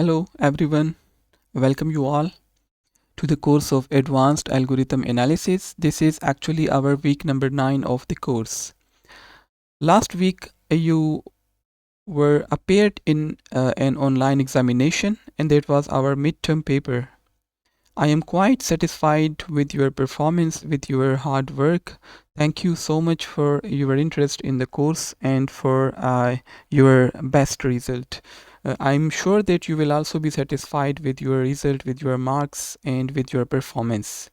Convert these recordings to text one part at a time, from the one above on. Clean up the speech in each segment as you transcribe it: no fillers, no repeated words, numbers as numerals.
Hello everyone, welcome you all to the course of Advanced Algorithm Analysis. This is actually our week number 9 of the course. Last week you were appeared in an online examination and that was our midterm paper. I am quite satisfied with your performance, with your hard work. Thank you so much for your interest in the course and for your best result. I'm sure that you will also be satisfied with your result, with your marks, and with your performance.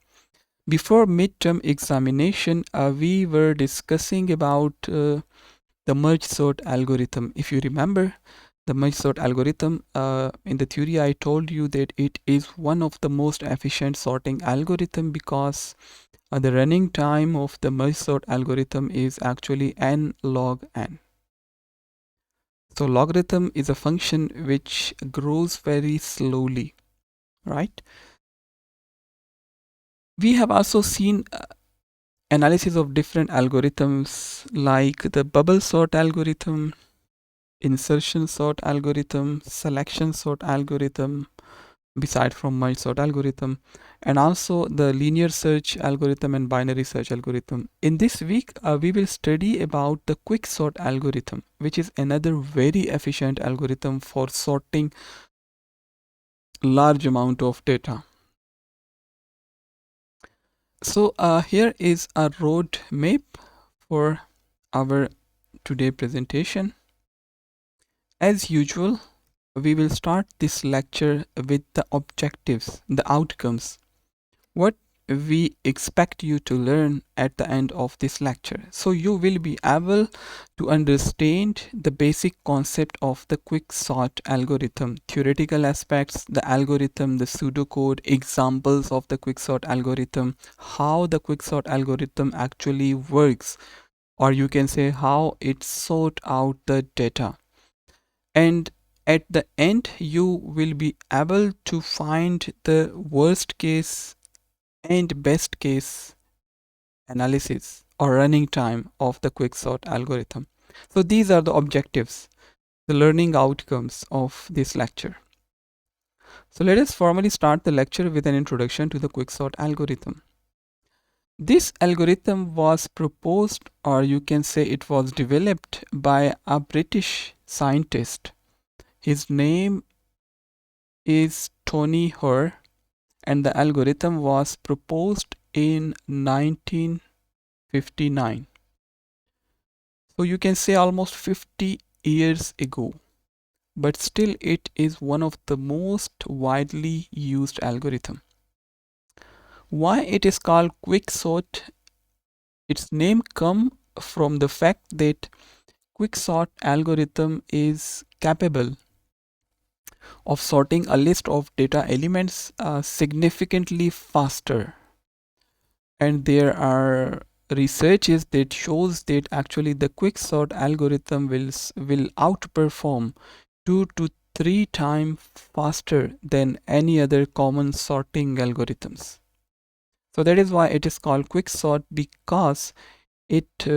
Before midterm examination, we were discussing about the merge sort algorithm. If you remember, the merge sort algorithm, in the theory I told you that it is one of the most efficient sorting algorithm because the running time of the merge sort algorithm is actually n log n. So logarithm is a function which grows very slowly, right? We have also seen analysis of different algorithms like the bubble sort algorithm, insertion sort algorithm, selection sort algorithm, beside from merge sort algorithm, and also the linear search algorithm and binary search algorithm. In this week, we will study about the quick sort algorithm, which is another very efficient algorithm for sorting large amount of data. So here is a road map for our today presentation. As usual, we will start this lecture with the objectives, the outcomes, what we expect you to learn at the end of this lecture. So you will be able to understand the basic concept of the quick sort algorithm, theoretical aspects, the algorithm, the pseudocode, examples of the quick sort algorithm, how the quick sort algorithm actually works, or you can say how it sort out the data. And at the end, you will be able to find the worst case and best case analysis or running time of the quicksort algorithm. So these are the objectives, the learning outcomes of this lecture. So let us formally start the lecture with an introduction to the quicksort algorithm. This algorithm was proposed, or you can say it was developed by a British scientist. His name is Tony Hoare, and the algorithm was proposed in 1959. So you can say almost 50 years ago, but still it is one of the most widely used algorithm. Why it is called quicksort? Its name comes from the fact that quicksort algorithm is capable of sorting a list of data elements significantly faster, and there are researches that shows that actually the quicksort algorithm will outperform 2 to 3 times faster than any other common sorting algorithms. So that is why it is called quicksort, because it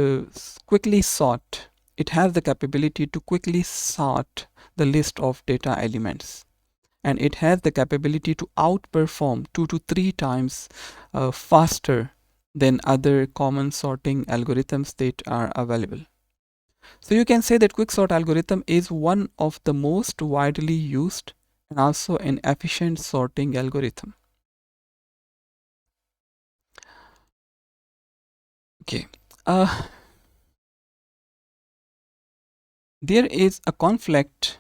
quickly sort. It has the capability to quickly sort the list of data elements, and it has the capability to outperform 2 to 3 times faster than other common sorting algorithms that are available. So you can say that quicksort algorithm is one of the most widely used and also an efficient sorting algorithm. Okay. There is a conflict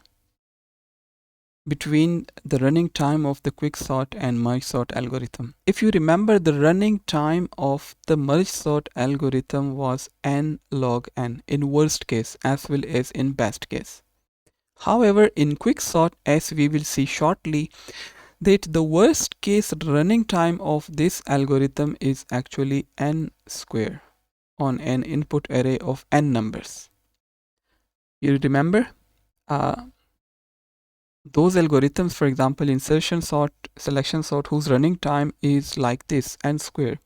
between the running time of the quicksort and merge sort algorithm. If you remember, the running time of the merge sort algorithm was n log n in worst case as well as in best case. However, in quicksort, as we will see shortly, that the worst case running time of this algorithm is actually n square on an input array of n numbers. You remember? Those algorithms, for example, insertion sort, selection sort, whose running time is like this, n square,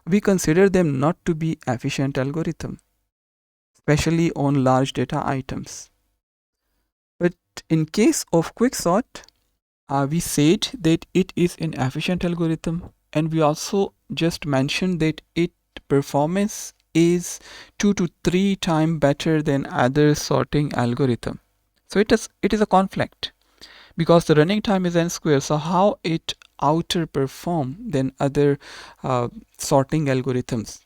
we consider them not to be efficient algorithm, especially on large data items. But in case of quicksort, We said that it is an efficient algorithm, and we also just mentioned that its performance is 2 to 3 times better than other sorting algorithm. So it is a conflict because the running time is n square. So how it outer perform than other uh, sorting algorithms?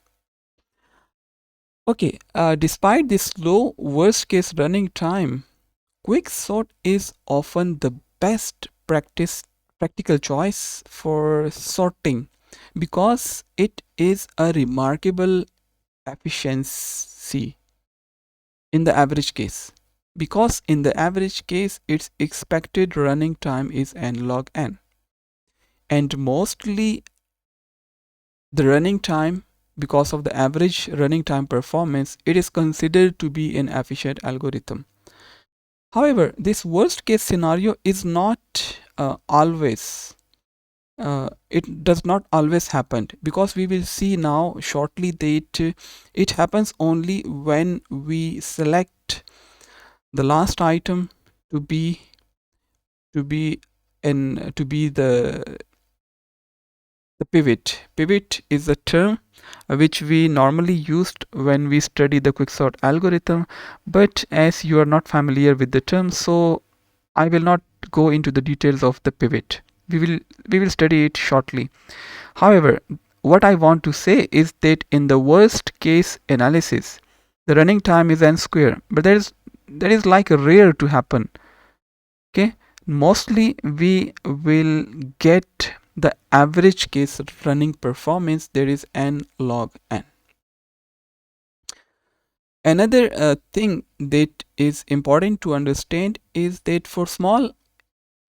Okay, despite this low worst case running time, quicksort is often the best practical choice for sorting because it is a remarkable efficiency in the average case. Because in the average case, its expected running time is n log n. And mostly the running time, because of the average running time performance, it is considered to be an efficient algorithm. However, this worst case scenario is not always, it does not always happen, because we will see now shortly that it happens only when we select the last item to be to be to be the pivot. Pivot is a term which we normally used when we study the quicksort algorithm, but as you are not familiar with the term, so I will not go into the details of the pivot. We will study it shortly. However, what I want to say is that in the worst case analysis, the running time is n square, but that is like rare to happen. Okay, mostly we will get the average case running performance, there is n log n. Another thing that is important to understand is that for small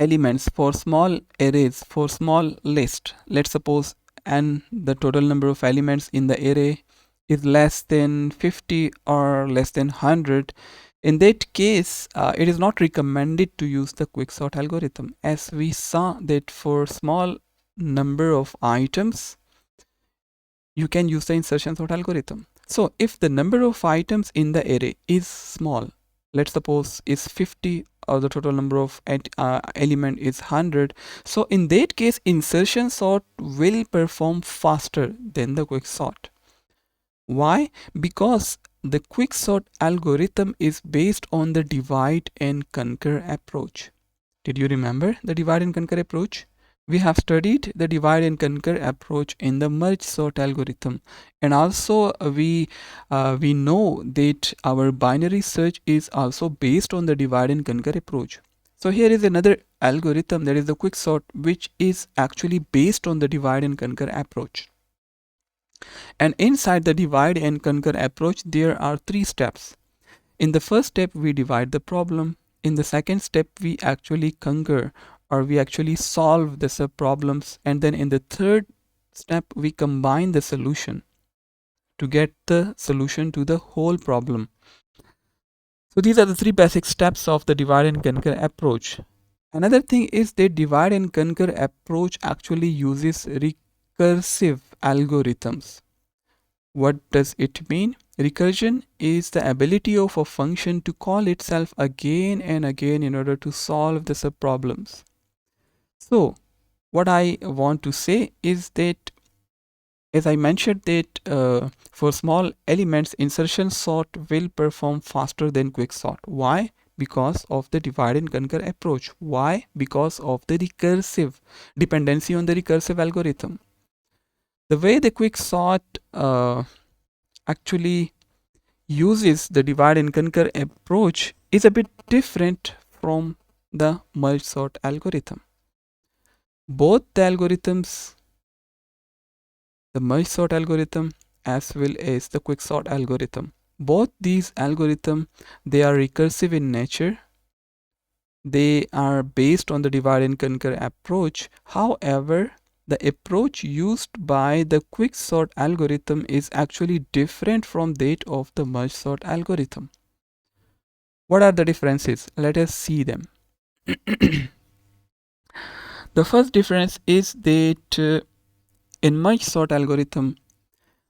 elements, for small arrays, for small list, let's suppose n, the total number of elements in the array, is less than 50 or less than 100, in that case it is not recommended to use the quicksort algorithm, as we saw that for small number of items you can use the insertion sort algorithm. So if the number of items in the array is small, let's suppose is 50, or the total number of element is 100, so in that case insertion sort will perform faster than the quicksort. Why? Because the quicksort algorithm is based on the divide and conquer approach. Did you remember the divide and conquer approach? We have studied the divide and conquer approach in the merge sort algorithm, and also we know that our binary search is also based on the divide and conquer approach. So here is another algorithm, that is the quicksort, which is actually based on the divide and conquer approach. And inside the divide and conquer approach, there are 3 steps. In the first step, we divide the problem. In the second step, we actually conquer, or we actually solve the sub problems. And then in the third step, we combine the solution to get the solution to the whole problem. So these are the 3 basic steps of the divide and conquer approach. Another thing is that divide and conquer approach actually uses recursive algorithms. What does it mean? Recursion is the ability of a function to call itself again and again in order to solve the subproblems. So, what I want to say is that, as I mentioned, that for small elements, insertion sort will perform faster than quicksort. Why? Because of the divide and conquer approach. Why? Because of the recursive dependency on the recursive algorithm. The way the quicksort actually uses the divide and conquer approach is a bit different from the merge sort algorithm. Both the algorithms, the merge sort algorithm as well as the quicksort algorithm, both these algorithms, they are recursive in nature. They are based on the divide and conquer approach. However, the approach used by the quicksort algorithm is actually different from that of the merge sort algorithm. What are the differences? Let us see them. The first difference is that in merge sort algorithm,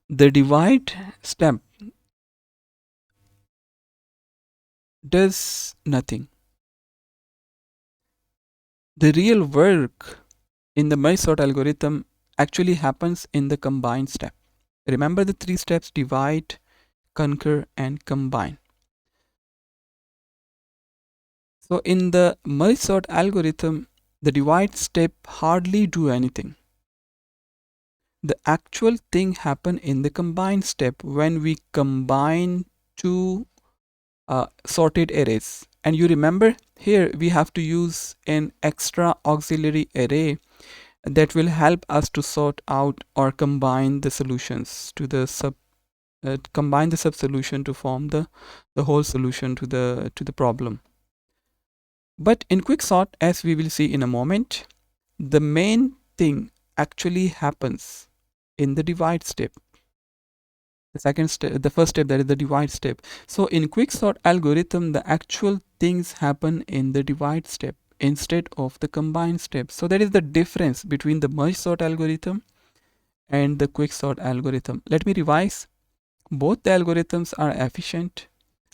the divide step does nothing. The real work in the merge sort algorithm actually happens in the combine step. Remember the three steps: divide, concur, and combine. So in the merge sort algorithm, the divide step hardly do anything. The actual thing happen in the combine step when we combine two sorted arrays. And you remember here we have to use an extra auxiliary array that will help us to sort out or combine the solutions to the combine the sub solution to form the whole solution to the problem. But in quicksort, as we will see in a moment, the main thing actually happens in the divide step. The second step, the first step, that is the divide step. So in quicksort algorithm, the actual things happen in the divide step instead of the combine step. So that is the difference between the merge sort algorithm and the quicksort algorithm. Let me revise. Both the algorithms are efficient.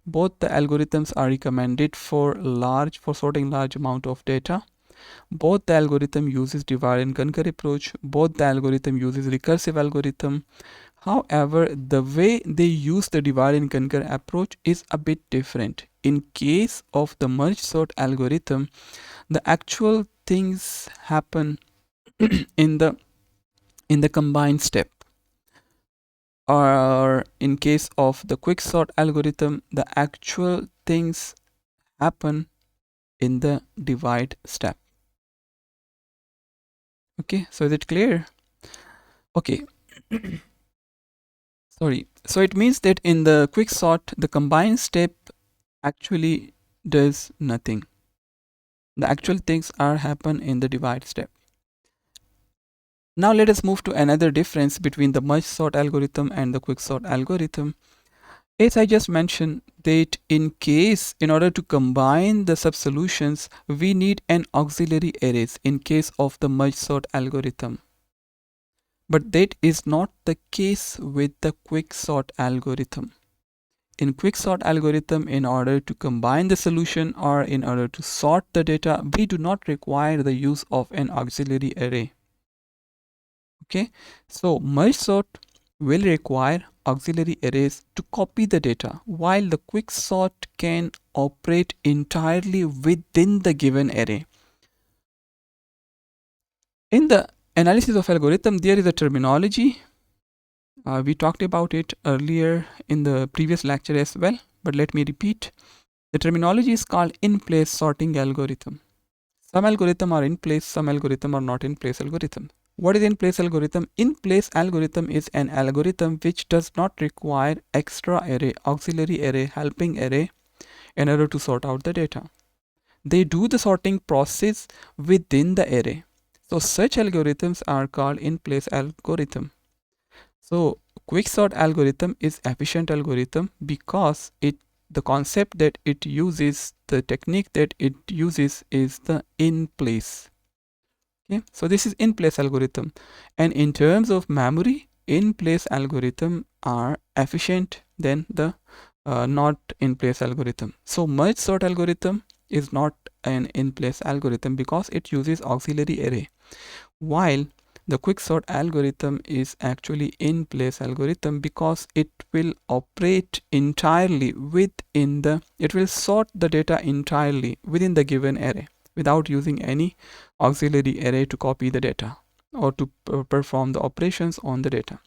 Both the algorithms are recommended for sorting large amount of data. Both the algorithm uses divide and concur approach. Both the algorithm uses recursive algorithm. However, the way they use the divide and conquer approach is a bit different. In case of the merge sort algorithm, the actual things happen in the combined step. Or in case of the quicksort algorithm, the actual things happen in the divide step. Okay, so is it clear? Okay. Sorry. So it means that in the quicksort, the combine step actually does nothing. The actual things are happen in the divide step. Now let us move to another difference between the merge sort algorithm and the quicksort algorithm. As I just mentioned that in order to combine the subsolutions, we need an auxiliary arrays in case of the merge sort algorithm. But that is not the case with the quicksort algorithm. In quicksort algorithm, in order to combine the solution or in order to sort the data, we do not require the use of an auxiliary array. Okay, so merge sort will require auxiliary arrays to copy the data, while the quicksort can operate entirely within the given array. In the analysis of algorithm, there is a terminology. We talked about it earlier in the previous lecture as well, but let me repeat. The terminology is called in-place sorting algorithm. Some algorithm are in place, some algorithm are not in place algorithm. What is in-place algorithm? In-place algorithm is an algorithm which does not require extra array, auxiliary array, helping array in order to sort out the data. They do the sorting process within the array. So such algorithms are called in-place algorithm. So quicksort algorithm is efficient algorithm because the concept that it uses, the technique that it uses is the in place. Okay, so this is in place algorithm, and in terms of memory, in place algorithm are efficient than the not in place algorithm. So merge sort algorithm is not an in place algorithm because it uses auxiliary array, while the quicksort algorithm is actually in place algorithm because it will operate entirely it will sort the data entirely within the given array without using any auxiliary array to copy the data or to perform the operations on the data.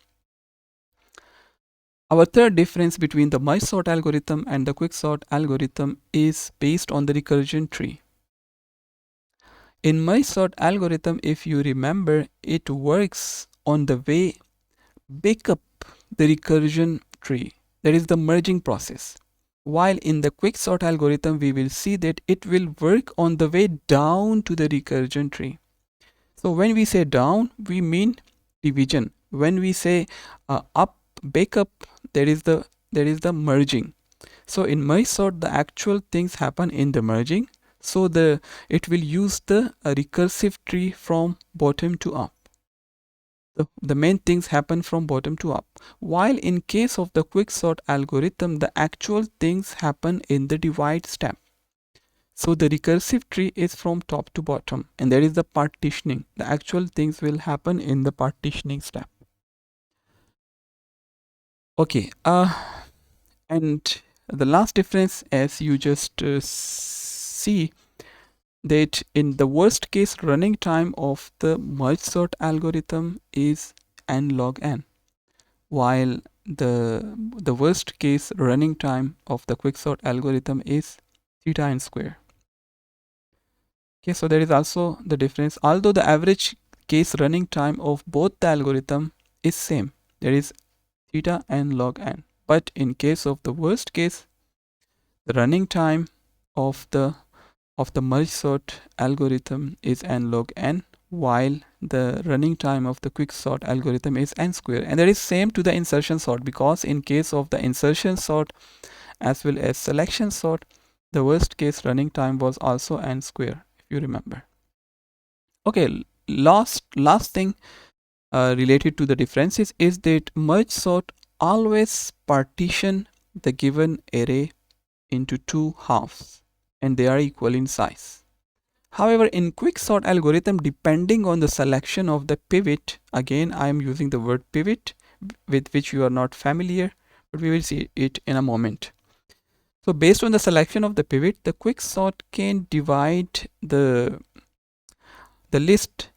Our third difference between the merge sort algorithm and the quicksort algorithm is based on the recursion tree. In merge sort algorithm, if you remember, it works on the way back up the recursion tree, that is the merging process. While in the quicksort algorithm, we will see that it will work on the way down to the recursion tree. So when we say down, we mean division. When we say up, back up, that is the merging. So in merge sort, the actual things happen in the merging. So it will use the recursive tree from bottom to up. The main things happen from bottom to up. While in case of the quicksort algorithm, the actual things happen in the divide step. So the recursive tree is from top to bottom, and there is the partitioning. The actual things will happen in the partitioning step. Okay, and the last difference, as you just see, that in the worst case running time of the merge sort algorithm is n log n, while the worst case running time of the quicksort algorithm is theta n square. Okay, so there is also the difference. Although the average case running time of both the algorithm is same, there is theta n log n, but in case of the worst case, the running time of the merge sort algorithm is n log n, while the running time of the quicksort algorithm is n square. And that is same to the insertion sort, because in case of the insertion sort as well as selection sort, the worst case running time was also n square, if you remember. Okay, last thing related to the differences is that merge sort always partition the given array into two halves, and they are equal in size. However, in quicksort algorithm, depending on the selection of the pivot, again I am using the word pivot with which you are not familiar, but we will see it in a moment. So based on the selection of the pivot, the quicksort can divide the list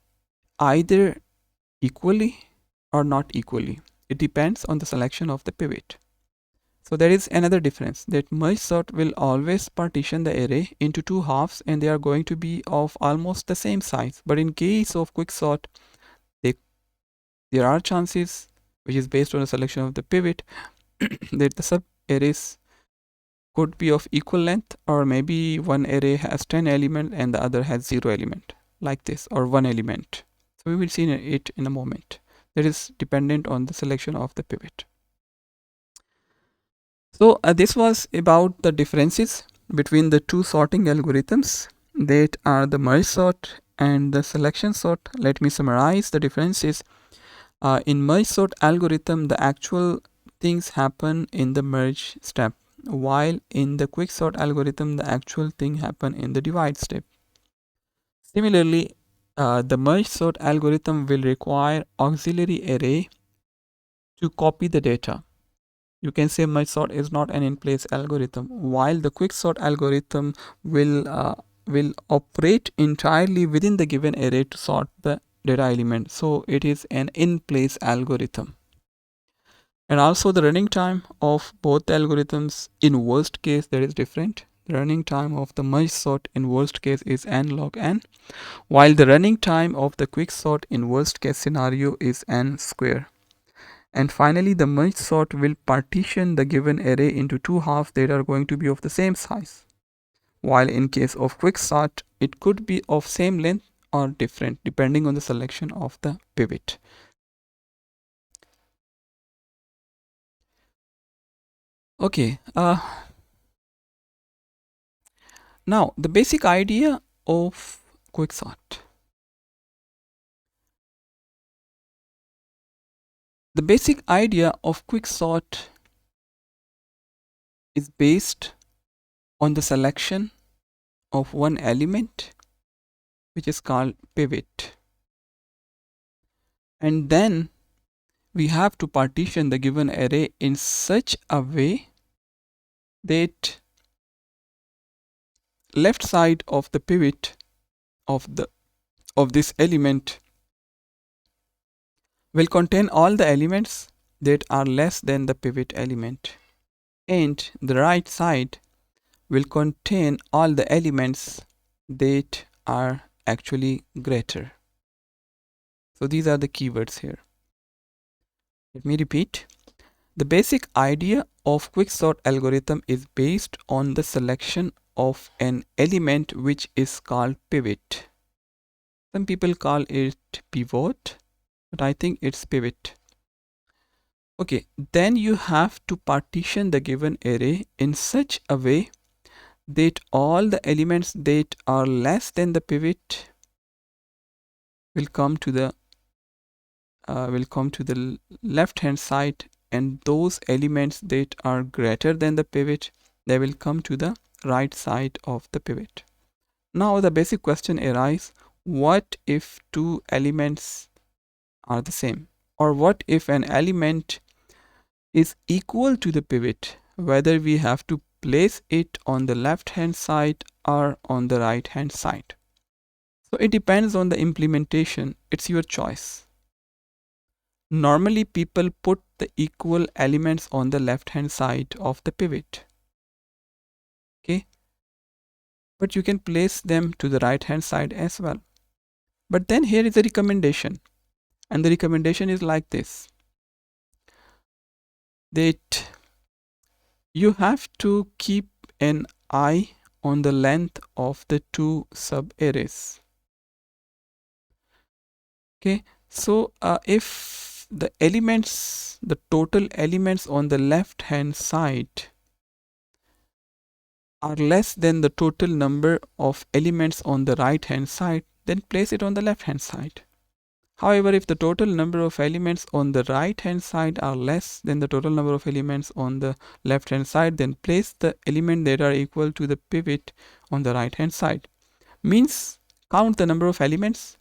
either equally or not equally. It depends on the selection of the pivot. So there is another difference, that merge sort will always partition the array into two halves, and they are going to be of almost the same size. But in case of quicksort, there are chances, which is based on the selection of the pivot, that the sub arrays could be of equal length, or maybe one array has 10 elements and the other has 0 element, like this, or 1 element. So we will see it in a moment. That is dependent on the selection of the pivot. So this was about the differences between the two sorting algorithms, that are the merge sort and the selection sort. Let me summarize the differences. In merge sort algorithm, the actual things happen in the merge step, while in the quicksort algorithm, the actual thing happen in the divide step. Similarly, the merge sort algorithm will require auxiliary array to copy the data. You can say merge sort is not an in-place algorithm, while the quicksort algorithm will operate entirely within the given array to sort the data element. So it is an in-place algorithm. And also the running time of both the algorithms in worst case, that is different. The running time of the merge sort in worst case is n log n, while the running time of the quicksort in worst case scenario is n square. And finally, the merge sort will partition the given array into two halves that are going to be of the same size, while in case of quicksort, it could be of same length or different depending on the selection of the pivot. Okay, now the basic idea of quicksort. The basic idea of quicksort is based on the selection of one element, which is called pivot, and then we have to partition the given array in such a way that left side of the pivot of this element will contain all the elements that are less than the pivot element, and the right side will contain all the elements that are actually greater. So these are the keywords here. Let me repeat. The basic idea of quicksort algorithm is based on the selection of an element which is called pivot. Some people call it pivot, but I think it's pivot. Okay, then you have to partition the given array in such a way that all the elements that are less than the pivot will come to the left hand side, and those elements that are greater than the pivot, they will come to the right side of the pivot. Now the basic question arises, what if two elements are the same? Or what if an element is equal to the pivot, whether we have to place it on the left hand side or on the right hand side? So it depends on the implementation, it's your choice. Normally people put the equal elements on the left hand side of the pivot. Okay, but you can place them to the right hand side as well. But then here is a recommendation, and the recommendation is like this, that you have to keep an eye on the length of the two sub-arrays. Okay, so if the total elements on the left hand side are less than the total number of elements on the right hand side, then place it on the left hand side. However, if the total number of elements on the right hand side are less than the total number of elements on the left hand side, then place the element that are equal to the pivot on the right hand side. Means count the number of elements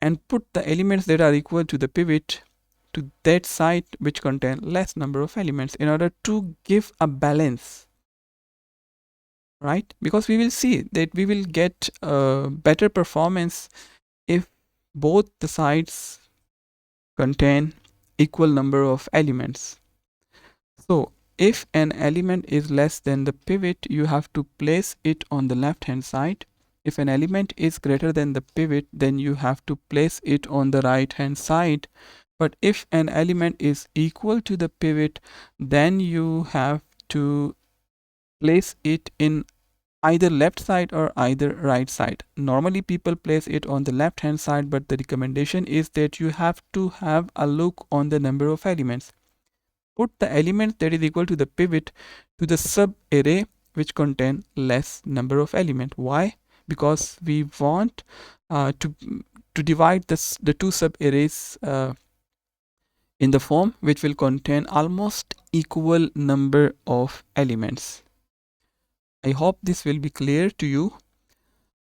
and put the elements that are equal to the pivot to that side which contain less number of elements, in order to give a balance, right? Because we will see that we will get a better performance if both the sides contain equal number of elements. So if an element is less than the pivot, you have to place it on the left hand side. If an element is greater than the pivot, then you have to place it on the right hand side. But if an element is equal to the pivot, then you have to place it in either left side or either right side. Normally people place it on the left hand side, but the recommendation is that you have to have a look on the number of elements. Put the element that is equal to the pivot to the sub array which contain less number of elements. Why? Because we want to divide the two sub arrays in the form which will contain almost equal number of elements. I hope this will be clear to you.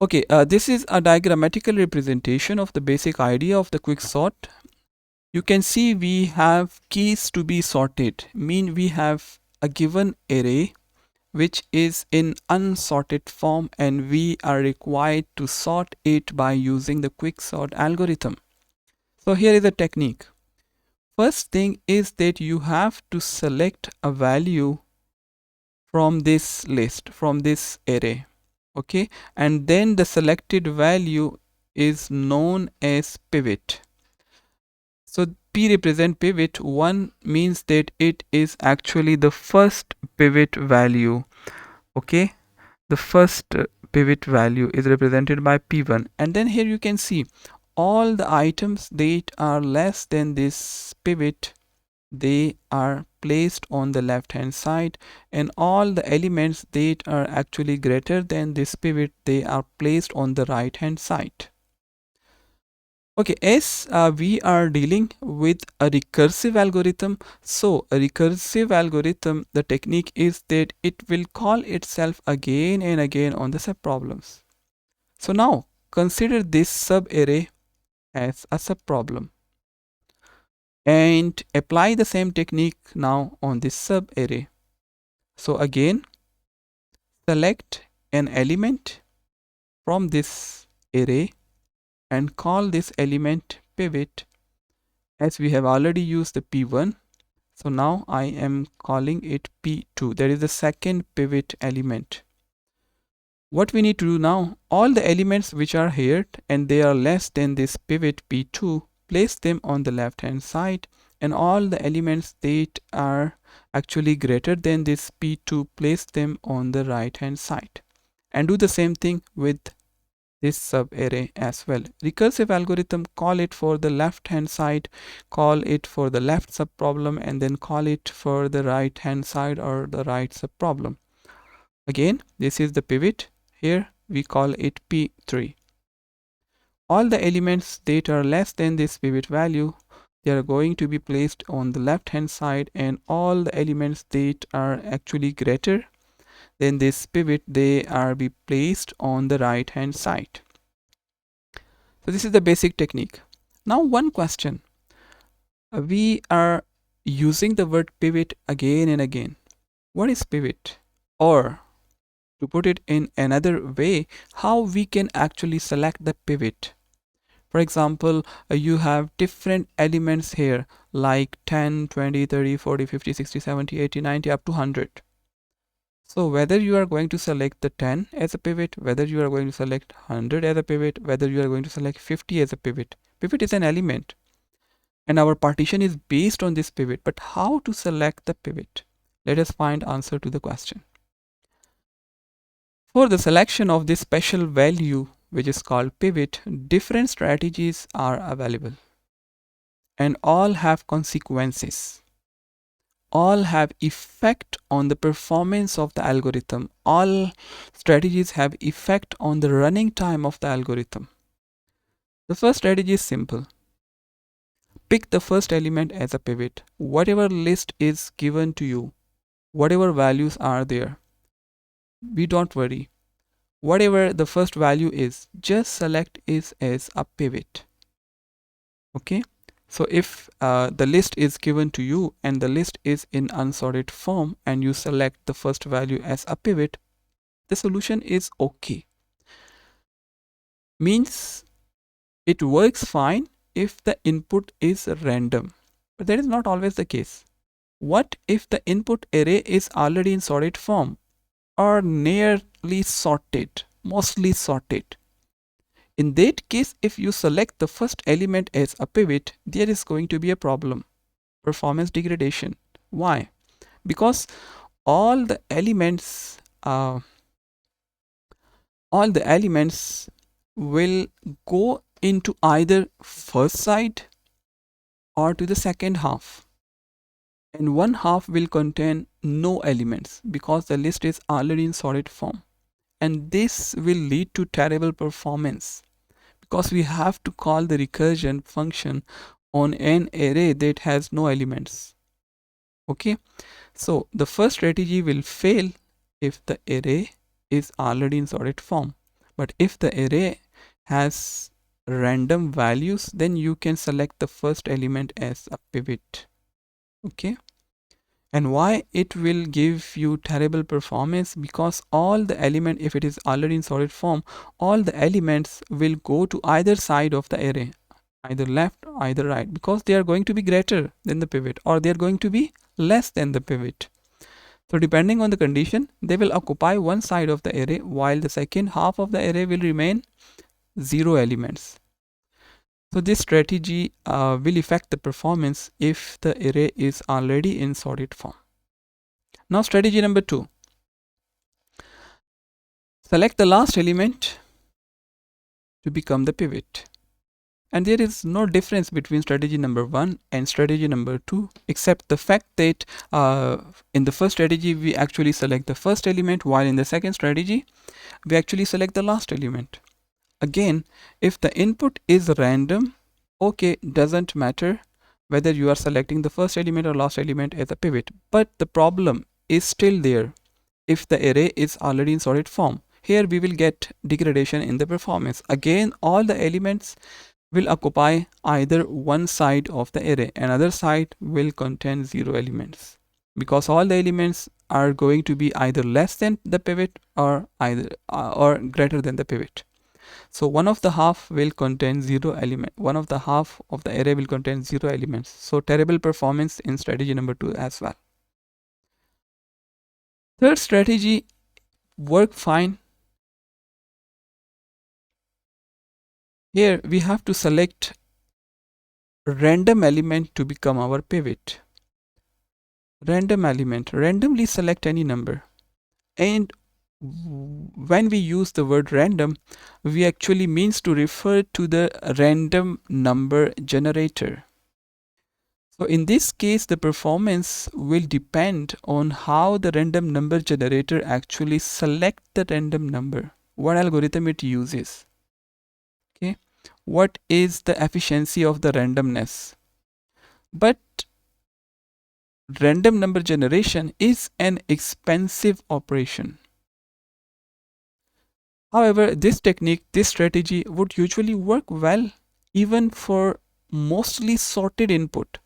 Okay, this is a diagrammatical representation of the basic idea of the quick sort. You can see we have keys to be sorted, mean we have a given array which is in unsorted form, and we are required to sort it by using the quick sort algorithm. So here is a technique. First thing is that you have to select a value from this list, from this array. Okay, and then the selected value is known as pivot. So P represent pivot. 1 means that it is actually the first pivot value. Okay, the first pivot value is represented by P1, and then here you can see all the items that are less than this pivot, they are placed on the left hand side, and all the elements that are actually greater than this pivot, they are placed on the right hand side. Okay, as we are dealing with a recursive algorithm, so a recursive algorithm, the technique is that it will call itself again and again on the subproblems. So now consider this subarray as a subproblem and apply the same technique now on this subarray. So again, select an element from this array and call this element pivot, as we have already used the P1. So now I am calling it P2, that is the second pivot element. What we need to do now, all the elements which are here and they are less than this pivot P2, place them on the left hand side, and all the elements that are actually greater than this P2, place them on the right hand side, and do the same thing with this subarray as well. Recursive algorithm, call it for the left hand side, call it for the left subproblem, and then call it for the right hand side or the right subproblem. Again, this is the pivot. Here we call it P3. All the elements that are less than this pivot value, they are going to be placed on the left hand side, and all the elements that are actually greater then this pivot, they are be placed on the right hand side. So this is the basic technique. Now one question, we are using the word pivot again and again. What is pivot? Or to put it in another way, how we can actually select the pivot. For example, you have different elements here like 10, 20, 30, 40, 50, 60, 70, 80, 90 up to 100. So whether you are going to select the 10 as a pivot, whether you are going to select 100 as a pivot, whether you are going to select 50 as a pivot, pivot is an element and our partition is based on this pivot. But how to select the pivot? Let us find answer to the question. For the selection of this special value, which is called pivot, different strategies are available and all have consequences. All have effect on the performance of the algorithm. All strategies have effect on the running time of the algorithm. The first strategy is simple. Pick the first element as a pivot. Whatever list is given to you, whatever values are there, we don't worry. Whatever the first value is, just select it as a pivot. Okay. So if the list is given to you and the list is in unsorted form and you select the first value as a pivot, the solution is okay. Means it works fine if the input is random, but that is not always the case. What if the input array is already in sorted form or nearly sorted, mostly sorted? In that case, if you select the first element as a pivot, there is going to be a problem, performance degradation. Why? Because all the elements will go into either first side or to the second half, and one half will contain no elements because the list is already in sorted form, and this will lead to terrible performance because we have to call the recursion function on an array that has no elements. Okay, so the first strategy will fail if the array is already in sorted form, but if the array has random values, then you can select the first element as a pivot. Okay, and why it will give you terrible performance? Because all the element, if it is already in sorted form, all the elements will go to either side of the array, either left, either right, because they are going to be greater than the pivot or they are going to be less than the pivot. So depending on the condition, they will occupy one side of the array while the second half of the array will remain zero elements. So this strategy will affect the performance if the array is already in sorted form. Now strategy number 2. Select the last element to become the pivot. And there is no difference between strategy number 1 and strategy number 2, except the fact that in the first strategy we actually select the first element, while in the second strategy we actually select the last element. Again, if the input is random, okay, doesn't matter whether you are selecting the first element or last element as a pivot, but the problem is still there if the array is already in sorted form. Here we will get degradation in the performance. Again, all the elements will occupy either one side of the array, another side will contain zero elements, because all the elements are going to be either less than the pivot or or greater than the pivot. So one of the half will contain zero element, one of the half of the array will contain zero elements. So terrible performance in strategy number 2 as well. Third strategy work fine. Here we have to select random element to become our pivot. Random element, randomly select any number. And when we use the word random, we actually means to refer to the random number generator. So in this case, the performance will depend on how the random number generator actually select the random number, what algorithm it uses. Okay, what is the efficiency of the randomness? But random number generation is an expensive operation. However, this technique, this strategy would usually work well even for mostly sorted input.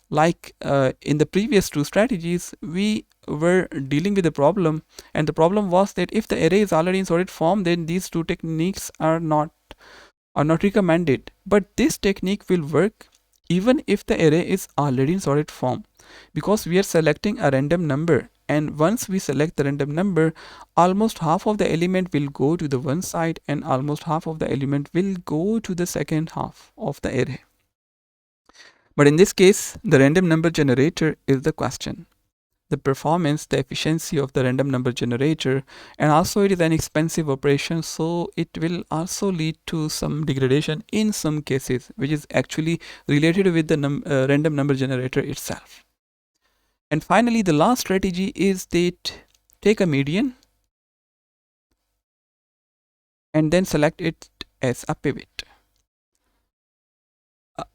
Like in the previous two strategies, we were dealing with a problem, and the problem was that if the array is already in sorted form, then these two techniques are not recommended. But this technique will work even if the array is already in sorted form, because we are selecting a random number, and once we select the random number, almost half of the element will go to the one side and almost half of the element will go to the second half of the array. But in this case, the random number generator is the question. The performance, the efficiency of the random number generator, and also it is an expensive operation, so it will also lead to some degradation in some cases, which is actually related with the random number generator itself. And finally, the last strategy is that take a median and then select it as a pivot.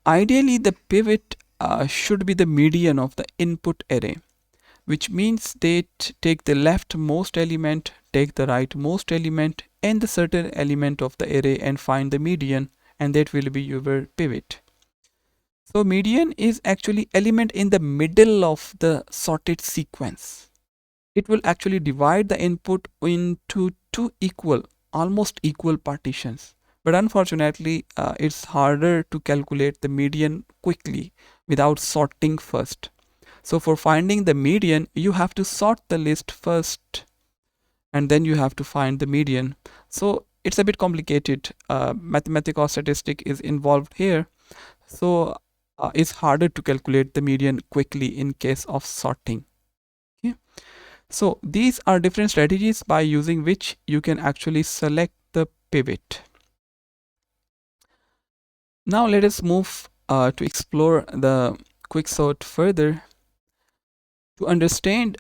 Ideally, the pivot should be the median of the input array, which means that take the leftmost element, take the rightmost element, and the certain element of the array and find the median, and that will be your pivot. So median is actually element in the middle of the sorted sequence. It will actually divide the input into two almost equal partitions. But unfortunately, it's harder to calculate the median quickly without sorting first. So for finding the median, you have to sort the list first and then you have to find the median. So it's a bit complicated. Mathematical statistic is involved here. So it's harder to calculate the median quickly in case of sorting. Okay. So these are different strategies by using which you can actually select the pivot. Now let us move to explore the quicksort further. To understand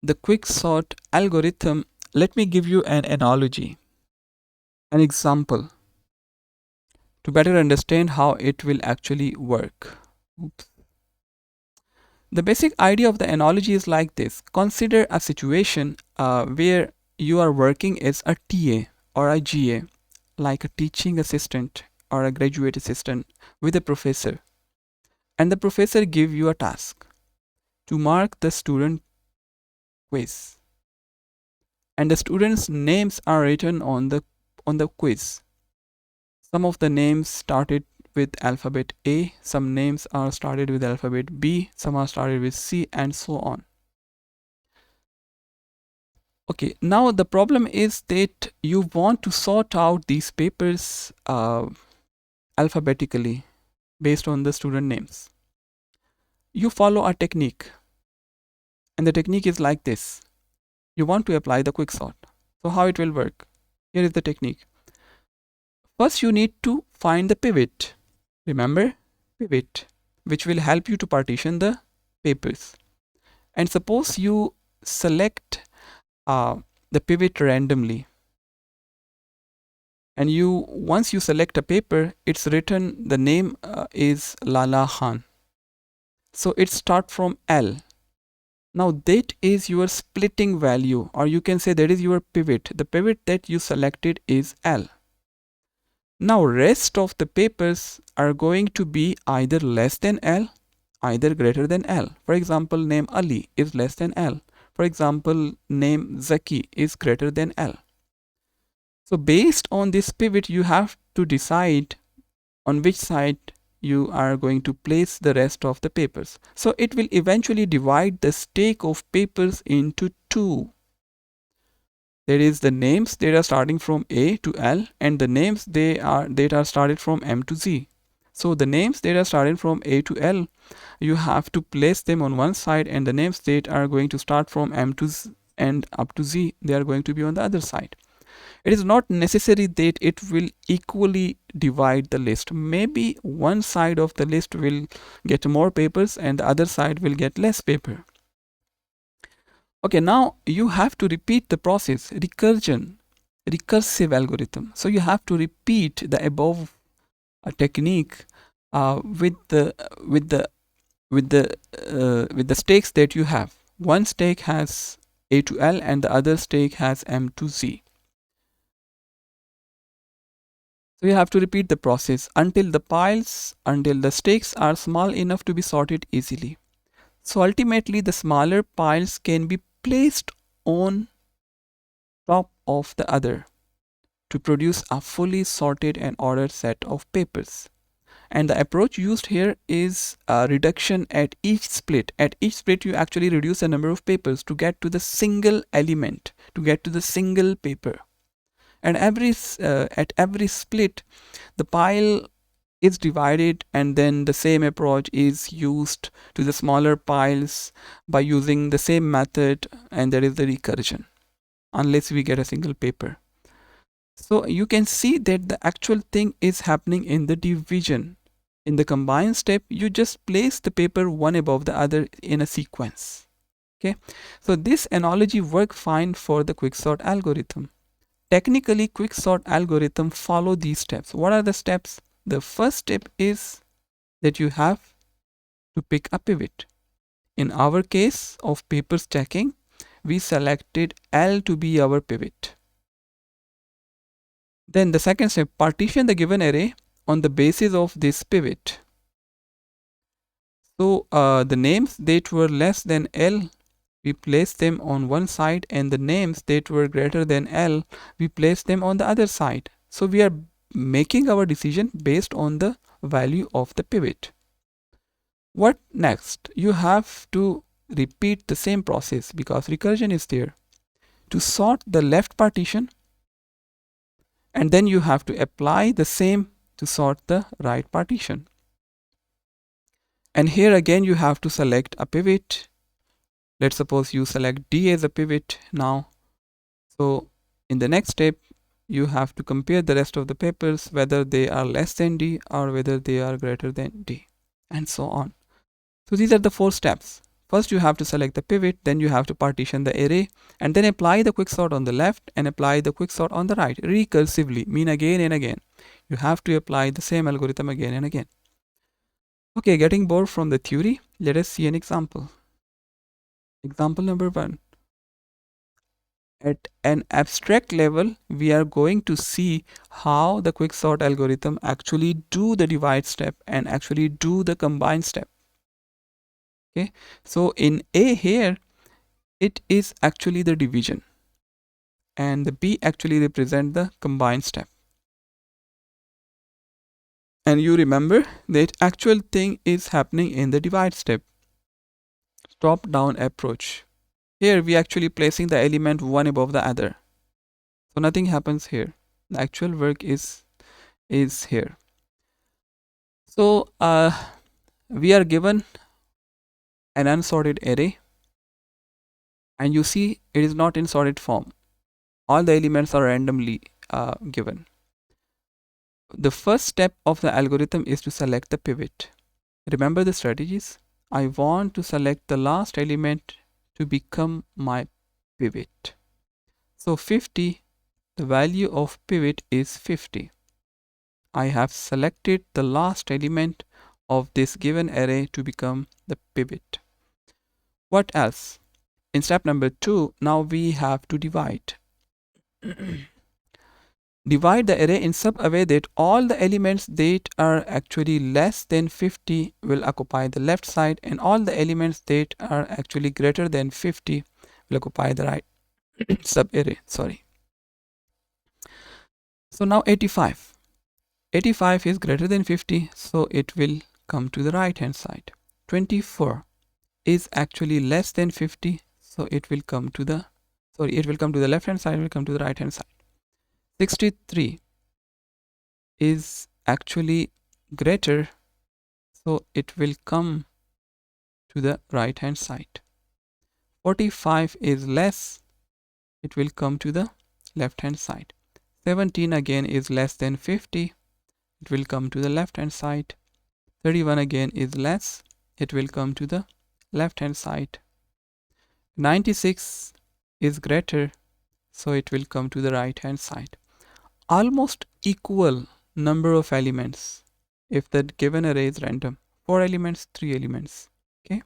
the quicksort algorithm, let me give you an analogy, an example, to better understand how it will actually work. Oops. The basic idea of the analogy is like this. Consider a situation where you are working as a TA or a GA, like a teaching assistant or a graduate assistant with a professor. And the professor give you a task to mark the student quiz. And the students' names are written on the quiz. Some of the names started with alphabet A, some names are started with alphabet B, some are started with C, and so on. Okay, now the problem is that you want to sort out these papers alphabetically based on the student names. You follow a technique, and the technique is like this. You want to apply the quicksort. So how it will work? Here is the technique. First, you need to find the pivot. Remember, pivot, which will help you to partition the papers. And suppose you select the pivot randomly. And once you select a paper, it's written, the name is Lala Khan. So it starts from L. Now that is your splitting value, or you can say that is your pivot. The pivot that you selected is L. Now rest of the papers are going to be either less than L, either greater than L. For example, name Ali is less than L. For example, name Zaki is greater than L. So based on this pivot, you have to decide on which side you are going to place the rest of the papers. So it will eventually divide the stack of papers into two. There is the names that are starting from A to L, and the names that are started from M to Z. So the names that are started from A to L, you have to place them on one side, and the names that are going to start from M to Z and up to Z, they are going to be on the other side. It is not necessary that it will equally divide the list. Maybe one side of the list will get more papers and the other side will get less paper. Okay, now you have to repeat the process, recursive algorithm. So you have to repeat the above technique with the stakes that you have. One stake has A to L and the other stake has M to Z. So you have to repeat the process until the stakes are small enough to be sorted easily. So ultimately the smaller piles can be placed on top of the other to produce a fully sorted and ordered set of papers. And the approach used here is a reduction at each split. At each split, you actually reduce the number of papers to get to the single element, to get to the single paper. And at every split, the pile is divided, and then the same approach is used to the smaller piles by using the same method, and there is the recursion, unless we get a single paper. So you can see that the actual thing is happening in the division. In the combine step, you just place the paper one above the other in a sequence. Okay, so this analogy works fine for the quicksort algorithm. Technically, quicksort algorithm follow these steps. What are the steps? The first step is that you have to pick a pivot. In our case of paper stacking, we selected L to be our pivot. Then the second step, partition the given array on the basis of this pivot. So the names that were less than L, we place them on one side, and the names that were greater than L, we place them on the other side. So we are making our decision based on the value of the pivot. What next? You have to repeat the same process because recursion is there to sort the left partition, and then you have to apply the same to sort the right partition. And here again you have to select a pivot. Let's suppose you select D as a pivot now. So in the next step, you have to compare the rest of the papers, whether they are less than D or whether they are greater than D, and so on. So these are the 4 steps. First you have to select the pivot, then you have to partition the array, and then apply the quicksort on the left and apply the quicksort on the right recursively, mean again and again. You have to apply the same algorithm again and again. Okay, getting bored from the theory, let us see an example. Example number 1. At an abstract level, we are going to see how the quicksort algorithm actually do the divide step and actually do the combine step. Okay, so in A here, it is actually the division, and the B actually represent the combine step. And you remember that actual thing is happening in the divide step, top down approach. Here we actually placing the element one above the other, so nothing happens here. The actual work is here. So we are given an unsorted array, and you see it is not in sorted form. All the elements are randomly given. The first step of the algorithm is to select the pivot. Remember the strategies? I want to select the last element to become my pivot. So 50, the value of pivot is 50. I have selected the last element of this given array to become the pivot. What else? In step number 2, now we have to divide. Divide the array in such a way that all the elements that are actually less than 50 will occupy the left side, and all the elements that are actually greater than 50 will occupy the right sub-array. Sorry. So now 85. 85 is greater than 50, so it will come to the right hand side. 24 is actually less than 50, so it will come to the left hand side, it will come to the right hand side. 63 is actually greater, so it will come to the right hand side. 45 is less, it will come to the left hand side. 17 again is less than 50, it will come to the left hand side. 31 again is less, it will come to the left hand side. 96 is greater, so it will come to the right hand side. Almost equal number of elements if the given array is random. 4 elements, 3 elements. Okay.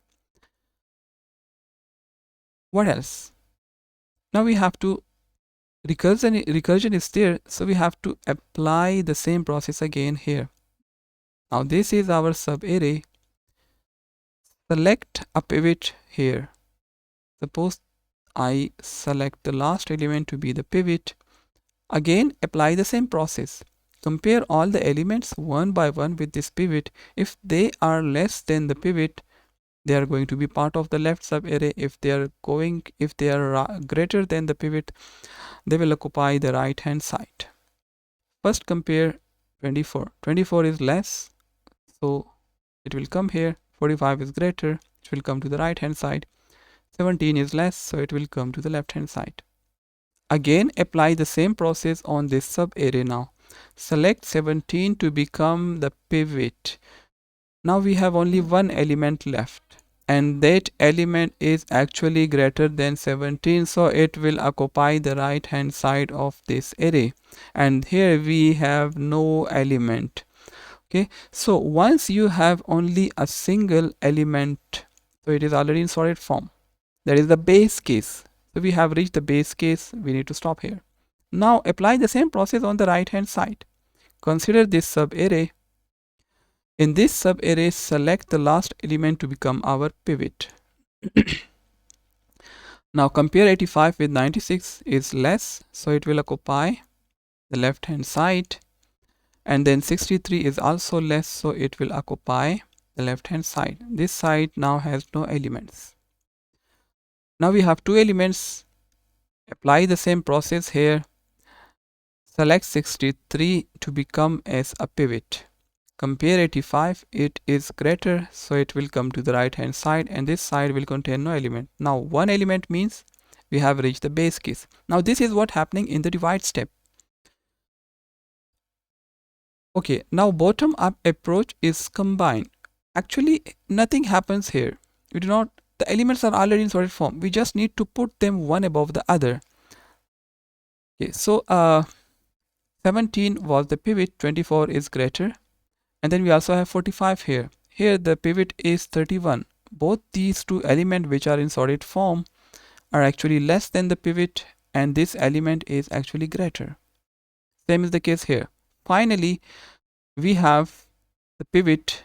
What else? Now we have to recursion is there, so we have to apply the same process again here. Now this is our sub-array. Select a pivot here. Suppose I select the last element to be the pivot. Again, apply the same process. Compare all the elements one by one with this pivot. If they are less than the pivot, they are going to be part of the left sub-array. If they are greater than the pivot, they will occupy the right hand side. First compare 24. 24 is less, so it will come here. 45 is greater, it will come to the right hand side. 17 is less, so it will come to the left hand side. Again, apply the same process on this sub-array now. Select 17 to become the pivot. Now we have only one element left, and that element is actually greater than 17, so it will occupy the right hand side of this array. And here we have no element. Okay, so once you have only a single element, so it is already in sorted form. That is the base case. So we have reached the base case. We need to stop here. Now apply the same process on the right hand side. Consider this sub-array. In this sub-array, select the last element to become our pivot. Now compare 85 with 96 is less, so it will occupy the left hand side. And then 63 is also less, so it will occupy the left hand side. This side now has no elements. Now we have two elements. Apply the same process here. Select 63 to become as a pivot. Compare 85, it is greater, so it will come to the right hand side, and this side will contain no element. Now one element means we have reached the base case. Now this is what happening in the divide step. Okay, now bottom up approach is combined. Actually nothing happens here. The elements are already in sorted form. We just need to put them one above the other. Okay, so 17 was the pivot, 24 is greater, and then we also have 45 here. Here the pivot is 31. Both these two elements which are in sorted form are actually less than the pivot, and this element is actually greater. Same is the case here. Finally, we have the pivot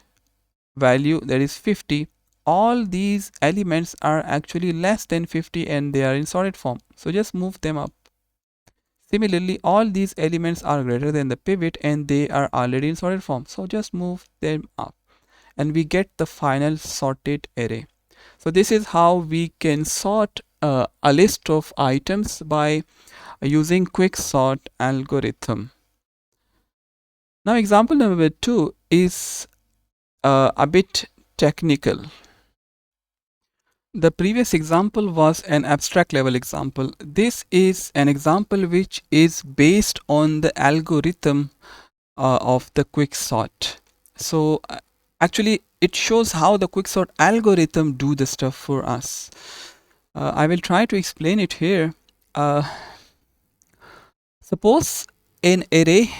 value, that is 50. All these elements are actually less than 50 and they are in sorted form, so just move them up. Similarly, all these elements are greater than the pivot and they are already in sorted form, so just move them up and we get the final sorted array. So this is how we can sort a list of items by using quick sort algorithm. Now example number 2 is a bit technical. The previous example was an abstract level example. This is an example which is based on the algorithm of the quicksort. So actually it shows how the quicksort algorithm do the stuff for us. I will try to explain it here. Suppose an array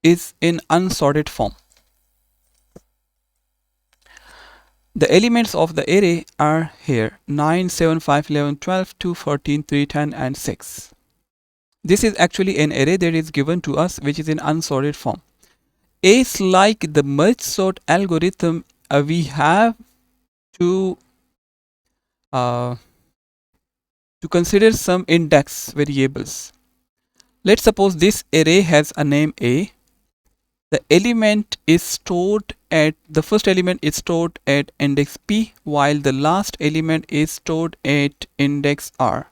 is in unsorted form. The elements of the array are here: 9, 7, 5, 11, 12, 2, 14, 3, 10 and 6. This is actually an array that is given to us which is in unsorted form. As like the merge sort algorithm, we have to consider some index variables. Let's suppose this array has a name A. The element is stored at, the first element is stored at index P, while the last element is stored at index R,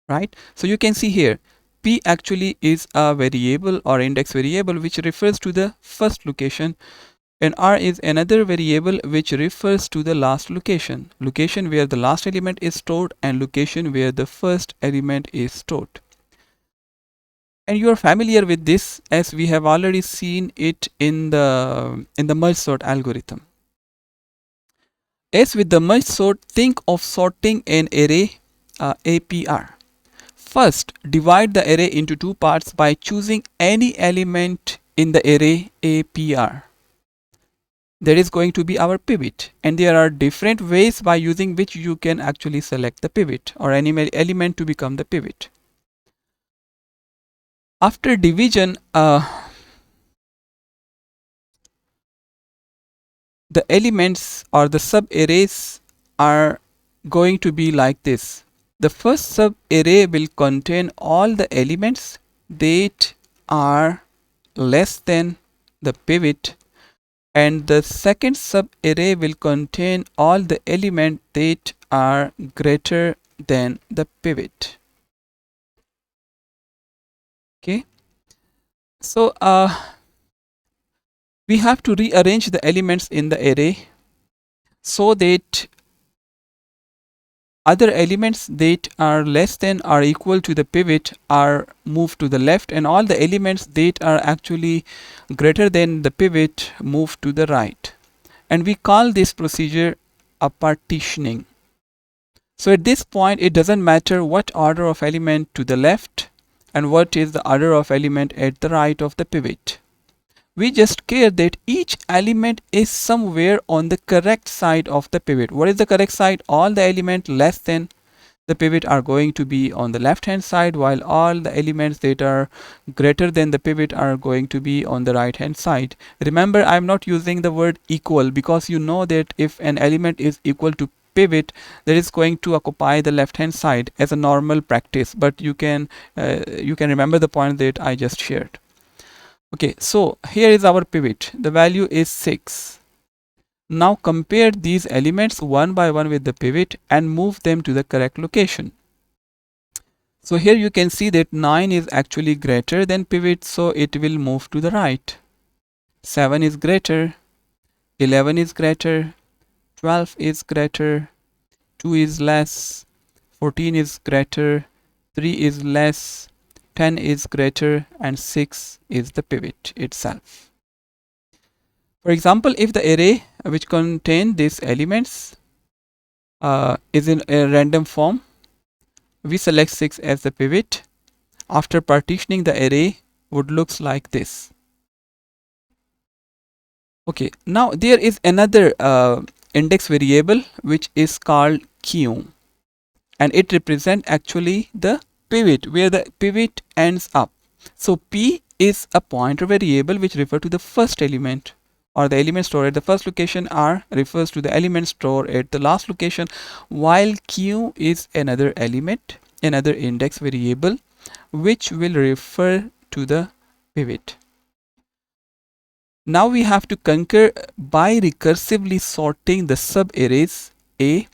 right? So you can see here, P actually is a variable or index variable which refers to the first location, and R is another variable which refers to the last location where the last element is stored and location where the first element is stored. And you are familiar with this as we have already seen it in the merge sort algorithm. As with the merge sort, think of sorting an array APR. First, divide the array into two parts by choosing any element in the array APR. That is going to be our pivot, and there are different ways by using which you can actually select the pivot or any element to become the pivot. After division, the elements or the sub arrays are going to be like this. The first sub array will contain all the elements that are less than the pivot, and the second sub array will contain all the elements that are greater than the pivot. Okay, so we have to rearrange the elements in the array so that other elements that are less than or equal to the pivot are moved to the left, and all the elements that are actually greater than the pivot move to the right. And we call this procedure a partitioning. So at this point, it doesn't matter what order of element to the left and what is the order of element at the right of the pivot. We just care that each element is somewhere on the correct side of the pivot. What is the correct side? All the elements less than the pivot are going to be on the left hand side, while all the elements that are greater than the pivot are going to be on the right hand side. Remember, I'm not using the word equal because you know that if an element is equal to pivot, that is going to occupy the left hand side as a normal practice, but you can remember the point that I just shared. Okay, so here is our pivot. The value is 6. Now compare these elements one by one with the pivot and move them to the correct location. So here you can see that 9 is actually greater than pivot, so it will move to the right. 7 is greater, 11 is greater, 12 is greater, 2 is less, 14 is greater, 3 is less, 10 is greater, and 6 is the pivot itself. For example, if the array which contain these elements is in a random form, we select 6 as the pivot. After partitioning, the array would looks like this. Okay, now there is another index variable which is called q, and it represents actually the pivot, where the pivot ends up. So p is a pointer variable which refers to the first element, or the element stored at the first location. R refers to the element stored at the last location, while q is another element, another index variable which will refer to the pivot. Now we have to conquer by recursively sorting the sub arrays A,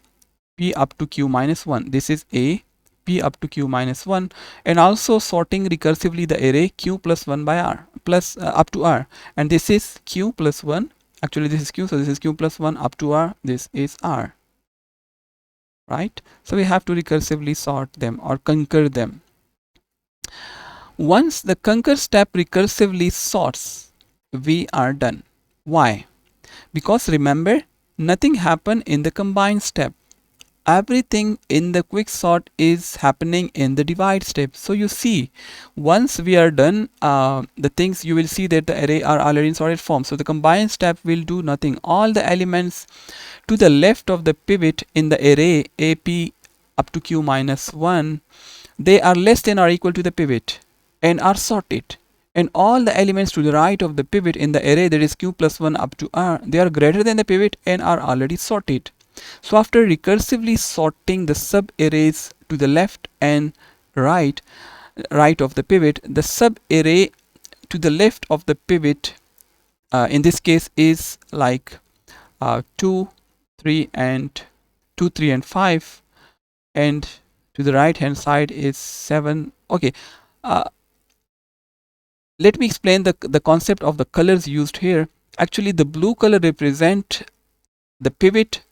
P up to Q minus 1. This is A, P up to Q minus 1, and also sorting recursively the array Q plus 1 by R plus up to R, and this is Q plus 1. Actually this is Q, so this is Q plus 1 up to R, this is R, right? So we have to recursively sort them or conquer them. Once the conquer step recursively sorts, we are done. Why? Because remember, nothing happened in the combine step. Everything in the quick sort is happening in the divide step. So you see, once we are done the things, you will see that the array are already in sorted form. So the combine step will do nothing. All the elements to the left of the pivot in the array AP up to Q minus 1, they are less than or equal to the pivot and are sorted. And all the elements to the right of the pivot in the array, that is Q plus 1 up to R, they are greater than the pivot and are already sorted. So after recursively sorting the sub arrays to the left and right of the pivot, the sub array to the left of the pivot in this case is like 2, 3 and 2, 3 and 5, and to the right hand side is 7. Okay, let me explain the concept of the colors used here. Actually, the blue color represent the pivot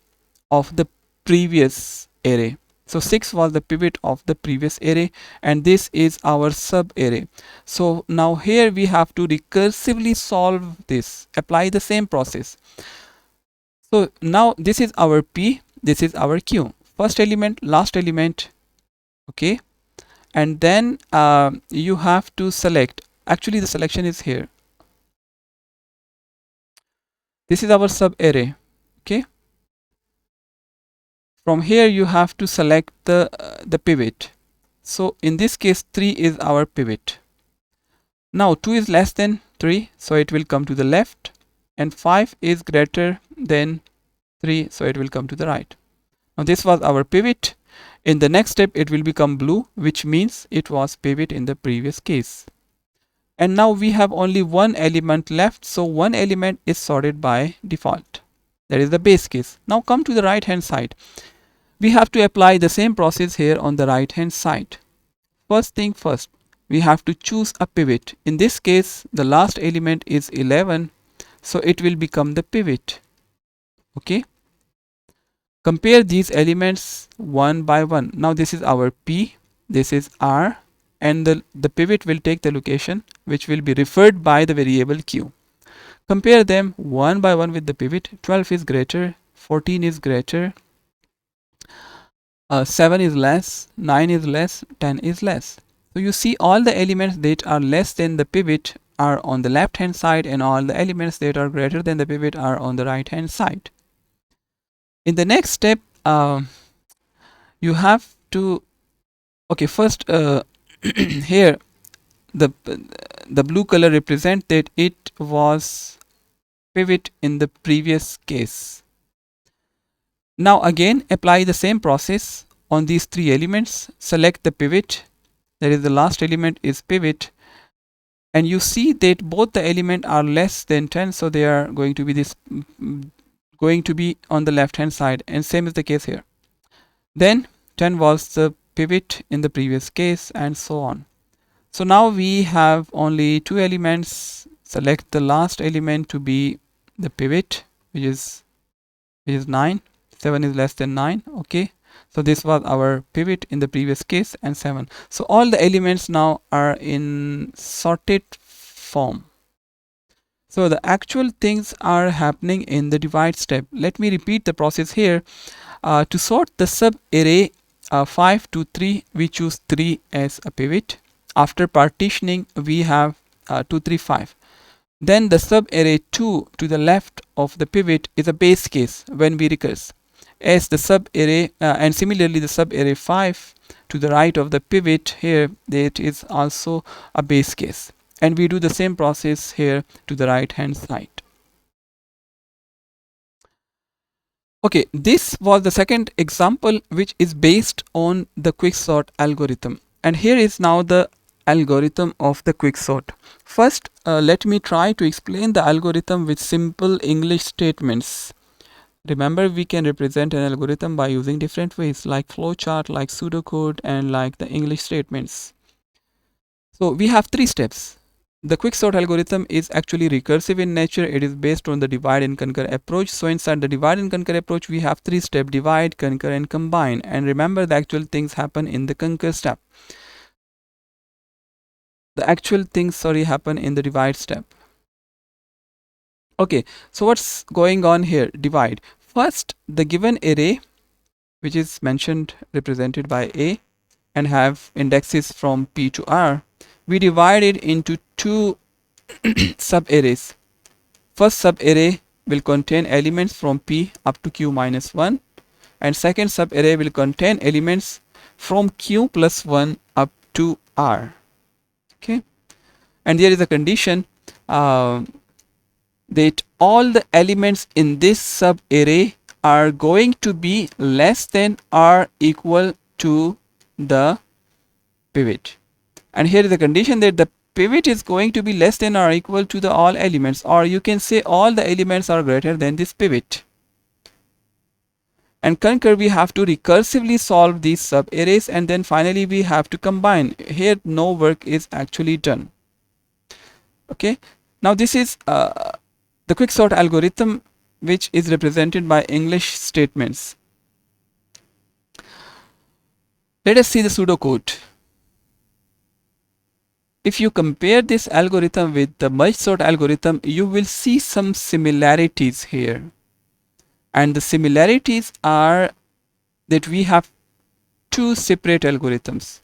of the previous array. So 6 was the pivot of the previous array, and this is our sub array. So now here we have to recursively solve this, apply the same process. So now this is our P, this is our Q, first element, last element. Okay, and then you have to select, actually the selection is here. This is our sub array. Okay, from here you have to select the pivot. So in this case 3 is our pivot. Now 2 is less than 3, so it will come to the left, and 5 is greater than 3, so it will come to the right. Now this was our pivot. In the next step it will become blue, which means it was pivot in the previous case. And now we have only one element left, so one element is sorted by default. That is the base case. Now come to the right hand side. We have to apply the same process here on the right hand side. First thing first, we have to choose a pivot. In this case, the last element is 11, so it will become the pivot. Okay. Compare these elements one by one. Now this is our P, this is R, and the pivot will take the location which will be referred by the variable Q. Compare them one by one with the pivot. 12 is greater, 14 is greater, 7 is less, 9 is less, 10 is less. So you see all the elements that are less than the pivot are on the left hand side, and all the elements that are greater than the pivot are on the right hand side. In the next step, you have to, okay, first here the blue color represent that it was pivot in the previous case. Now again apply the same process on these three elements. Select the pivot, that is the last element is pivot, and you see that both the element are less than 10, so they are going to be going to be on the left hand side, and same is the case here. Then 10 was the pivot in the previous case, and so on. So now we have only two elements. Select the last element to be the pivot, which is 9. 7 is less than 9. Okay, so this was our pivot in the previous case, and 7. So all the elements now are in sorted form. So the actual things are happening in the divide step. Let me repeat the process here. To sort the sub array 5 to 3, we choose 3 as a pivot. After partitioning, we have 2, 3, 5. Then the sub array 2 to the left of the pivot is a base case when we recurse, as the sub array and similarly the sub array 5 to the right of the pivot here, that is also a base case, and we do the same process here to the right hand side. Okay, this was the second example, which is based on the quicksort algorithm, and here is now the algorithm of the quicksort. First, let me try to explain the algorithm with simple English statements. Remember, we can represent an algorithm by using different ways, like flowchart, like pseudocode, and like the English statements. So we have 3 steps. The quicksort algorithm is actually recursive in nature. It is based on the divide and conquer approach. So inside the divide and conquer approach, we have 3 steps: divide, conquer, and combine. And remember, the actual things happen in the conquer step. The actual things, happen in the divide step. Okay, so what's going on here? Divide. First, the given array, which is mentioned represented by A and have indexes from P to R, we divide it into 2 sub arrays. First sub array will contain elements from P up to Q minus 1, and second sub array will contain elements from Q plus 1 up to R. Okay, and there is a condition that all the elements in this sub array are going to be less than or equal to the pivot. And here is the condition that the pivot is going to be less than or equal to the all elements, or you can say all the elements are greater than this pivot. And conquer, we have to recursively solve these sub arrays, and then finally we have to combine. Here no work is actually done. Okay, now this is the quicksort algorithm, which is represented by English statements. Let us see the pseudocode. If you compare this algorithm with the merge sort algorithm, you will see some similarities here. And the similarities are that we have 2 separate algorithms.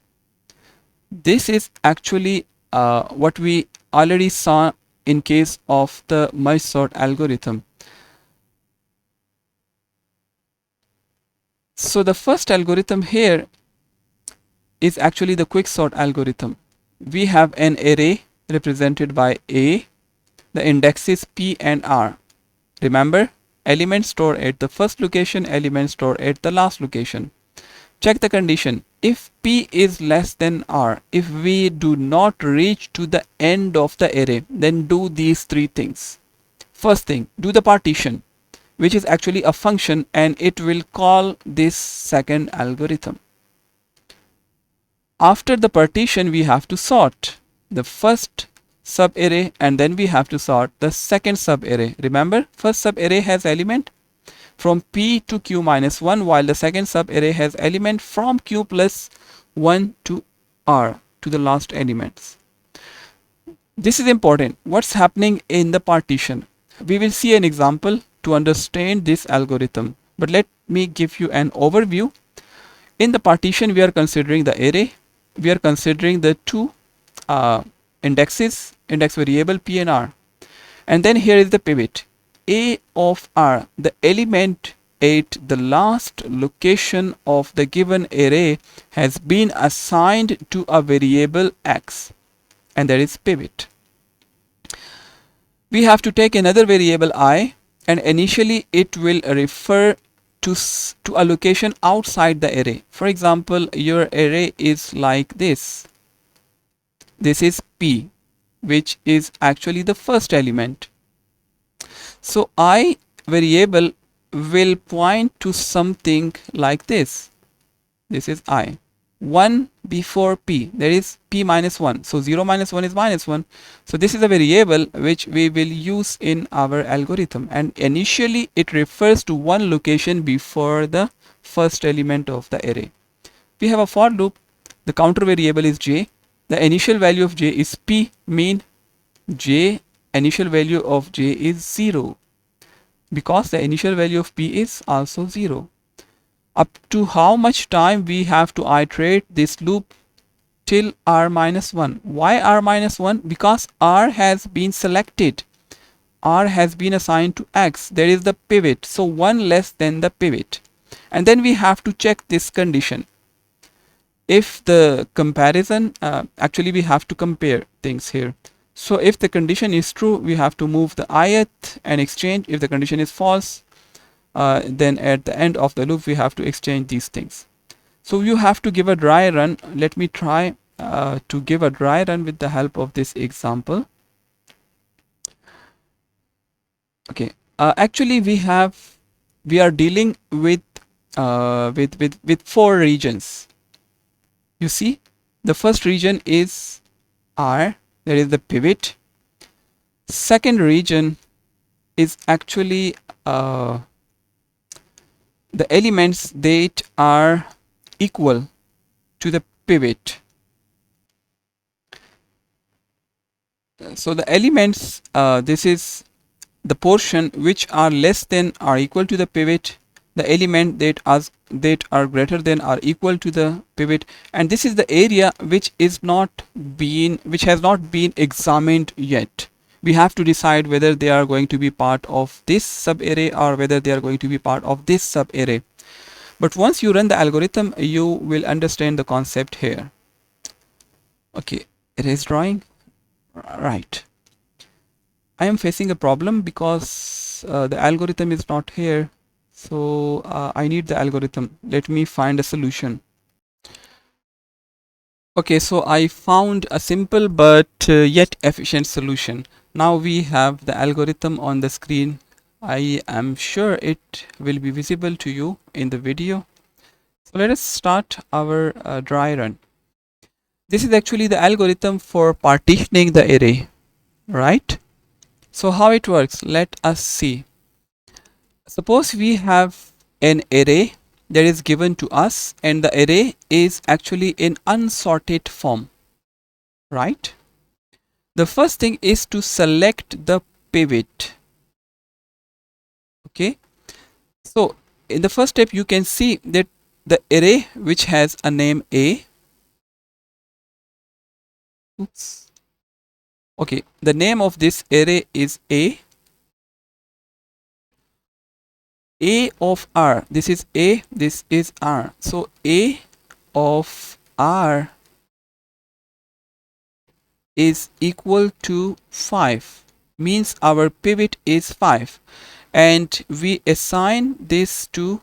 This is actually what we already saw in case of the merge sort algorithm. So the first algorithm here is actually the quicksort algorithm. We have an array represented by A. The indexes P and R. Remember, elements store at the first location, elements store at the last location. Check the condition. If P is less than R, if we do not reach to the end of the array, then do these three things. First thing, do the partition, which is actually a function, and it will call this second algorithm. After the partition, we have to sort the first subarray, and then we have to sort the second subarray. Remember, first subarray has element from P to Q minus 1, while the second subarray has element from Q plus 1 to R, to the last elements. This is important. What's happening in the partition? We will see an example to understand this algorithm, but let me give you an overview. In the partition, we are considering the array, we are considering the two indexes, index variable P and R, and then here is the pivot A of R. The element at the last location of the given array has been assigned to a variable X, and that is pivot. We have to take another variable I, and initially it will refer to a location outside the array. For example, your array is like this. This is P, which is actually the first element. So I variable will point to something like this. This is I. 1 before P, there is P minus 1. So 0 minus 1 is minus 1. So this is a variable which we will use in our algorithm, and initially it refers to one location before the first element of the array. We have a for loop. The counter variable is J. The initial value of J is P, mean J initial value of J is 0, because the initial value of P is also 0. Up to how much time we have to iterate this loop? Till R minus 1. Why R minus 1? Because R has been selected. R has been assigned to X. There is the pivot. So 1 less than the pivot. And then we have to check this condition. If the comparison, actually we have to compare things here. So if the condition is true, we have to move the ith and exchange. If the condition is false, then at the end of the loop we have to exchange these things. So you have to give a dry run. Let me try to give a dry run with the help of this example. Okay, actually we are dealing with 4 regions. You see, the first region is R, there is the pivot. Second region is actually the elements that are equal to the pivot. So the elements, this is the portion which are less than or equal to the pivot, the element that are greater than or equal to the pivot, and this is the area which has not been examined yet. We have to decide whether they are going to be part of this subarray or whether they are going to be part of this subarray. But once you run the algorithm, you will understand the concept here. Okay, erase drawing. Right. I am facing a problem because the algorithm is not here. So I need the algorithm. Let me find a solution. Okay, so I found a simple but yet efficient solution. Now we have the algorithm on the screen. I am sure it will be visible to you in the video. So let us start our dry run. This is actually the algorithm for partitioning the array, right? So how it works, let us see. Suppose we have an array that is given to us, and the array is actually in unsorted form, right? The first thing is to select the pivot. Okay, so in the first step you can see that the array which has a name A, oops, okay, the name of this array is A of R. This is A, this is R. So A of R is equal to 5, means our pivot is 5, and we assign this to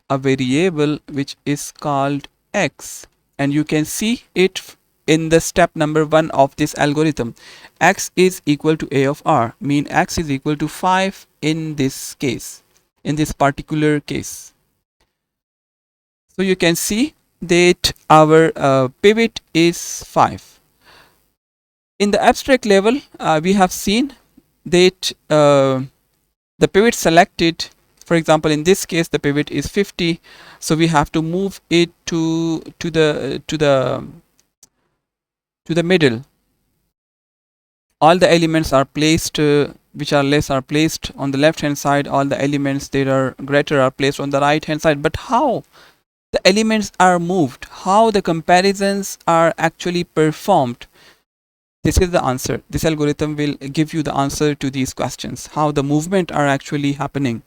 a variable which is called x, and you can see it in the step number 1 of this algorithm. X is equal to a of r, mean x is equal to 5 in this case, in this particular case. So you can see that our pivot is 5. In the abstract level, we have seen that the pivot selected, for example in this case the pivot is 50, so we have to move it to the middle. All the elements are placed which are less are placed on the left hand side, all the elements that are greater are placed on the right hand side. But how the elements are moved, how the comparisons are actually performed, this is the answer. This algorithm will give you the answer to these questions, how the movement are actually happening.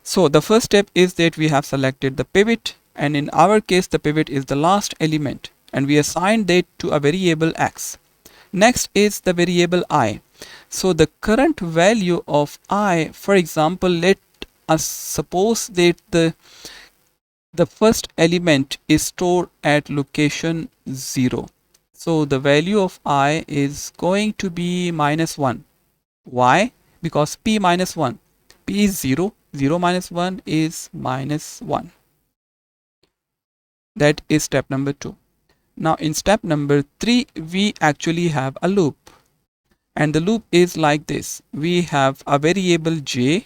So the first step is that we have selected the pivot, and in our case the pivot is the last element, and we assign that to a variable x. Next is the variable I. So the current value of I, for example, let us suppose that the first element is stored at location 0. So the value of I is going to be -1. Why? Because p minus 1. P is 0. 0 minus 1 is -1. That is step number 2. Now in step number 3, we actually have a loop. And the loop is like this. We have a variable j.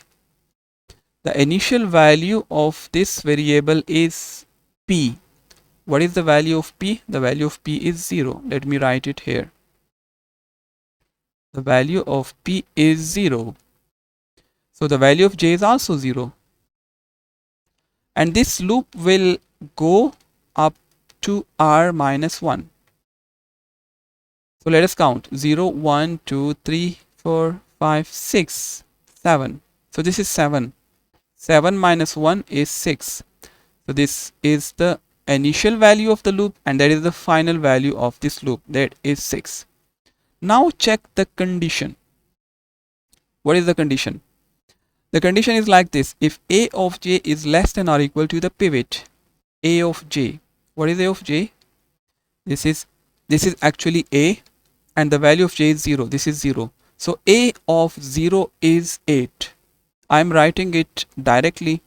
The initial value of this variable is p. What is the value of p? The value of p is 0. Let me write it here. The value of p is 0. So the value of j is also 0. And this loop will go up to r minus 1. So let us count 0, 1, 2, 3, 4, 5, 6, 7. So this is 7. 7 minus 1 is 6. So this is the initial value of the loop, and that is the final value of this loop, that is 6. Now check the condition. What is the condition? The condition is like this. If a of j is less than or equal to the pivot a of j. What is a of j? This is actually a, and the value of j is 0. This is 0. So a of 0 is 8. I am writing it directly.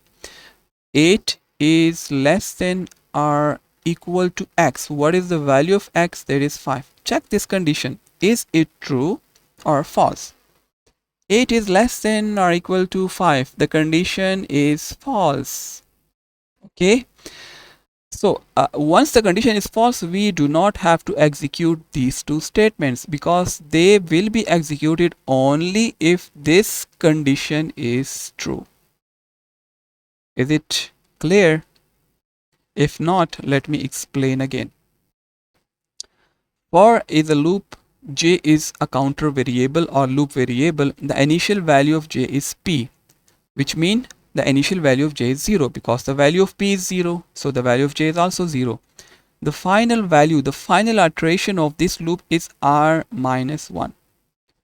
8 is less than or equal to x. What is the value of x? That is 5. Check this condition. Is it true or false? 8 is less than or equal to 5. The condition is false. Okay. So once the condition is false, we do not have to execute these two statements, because they will be executed only if this condition is true. Is it clear? If not, let me explain again. For is a loop, j is a counter variable or loop variable. The initial value of j is p, which means the initial value of j is 0, because the value of p is 0. So the value of j is also 0. The final value, the final iteration of this loop is r minus 1.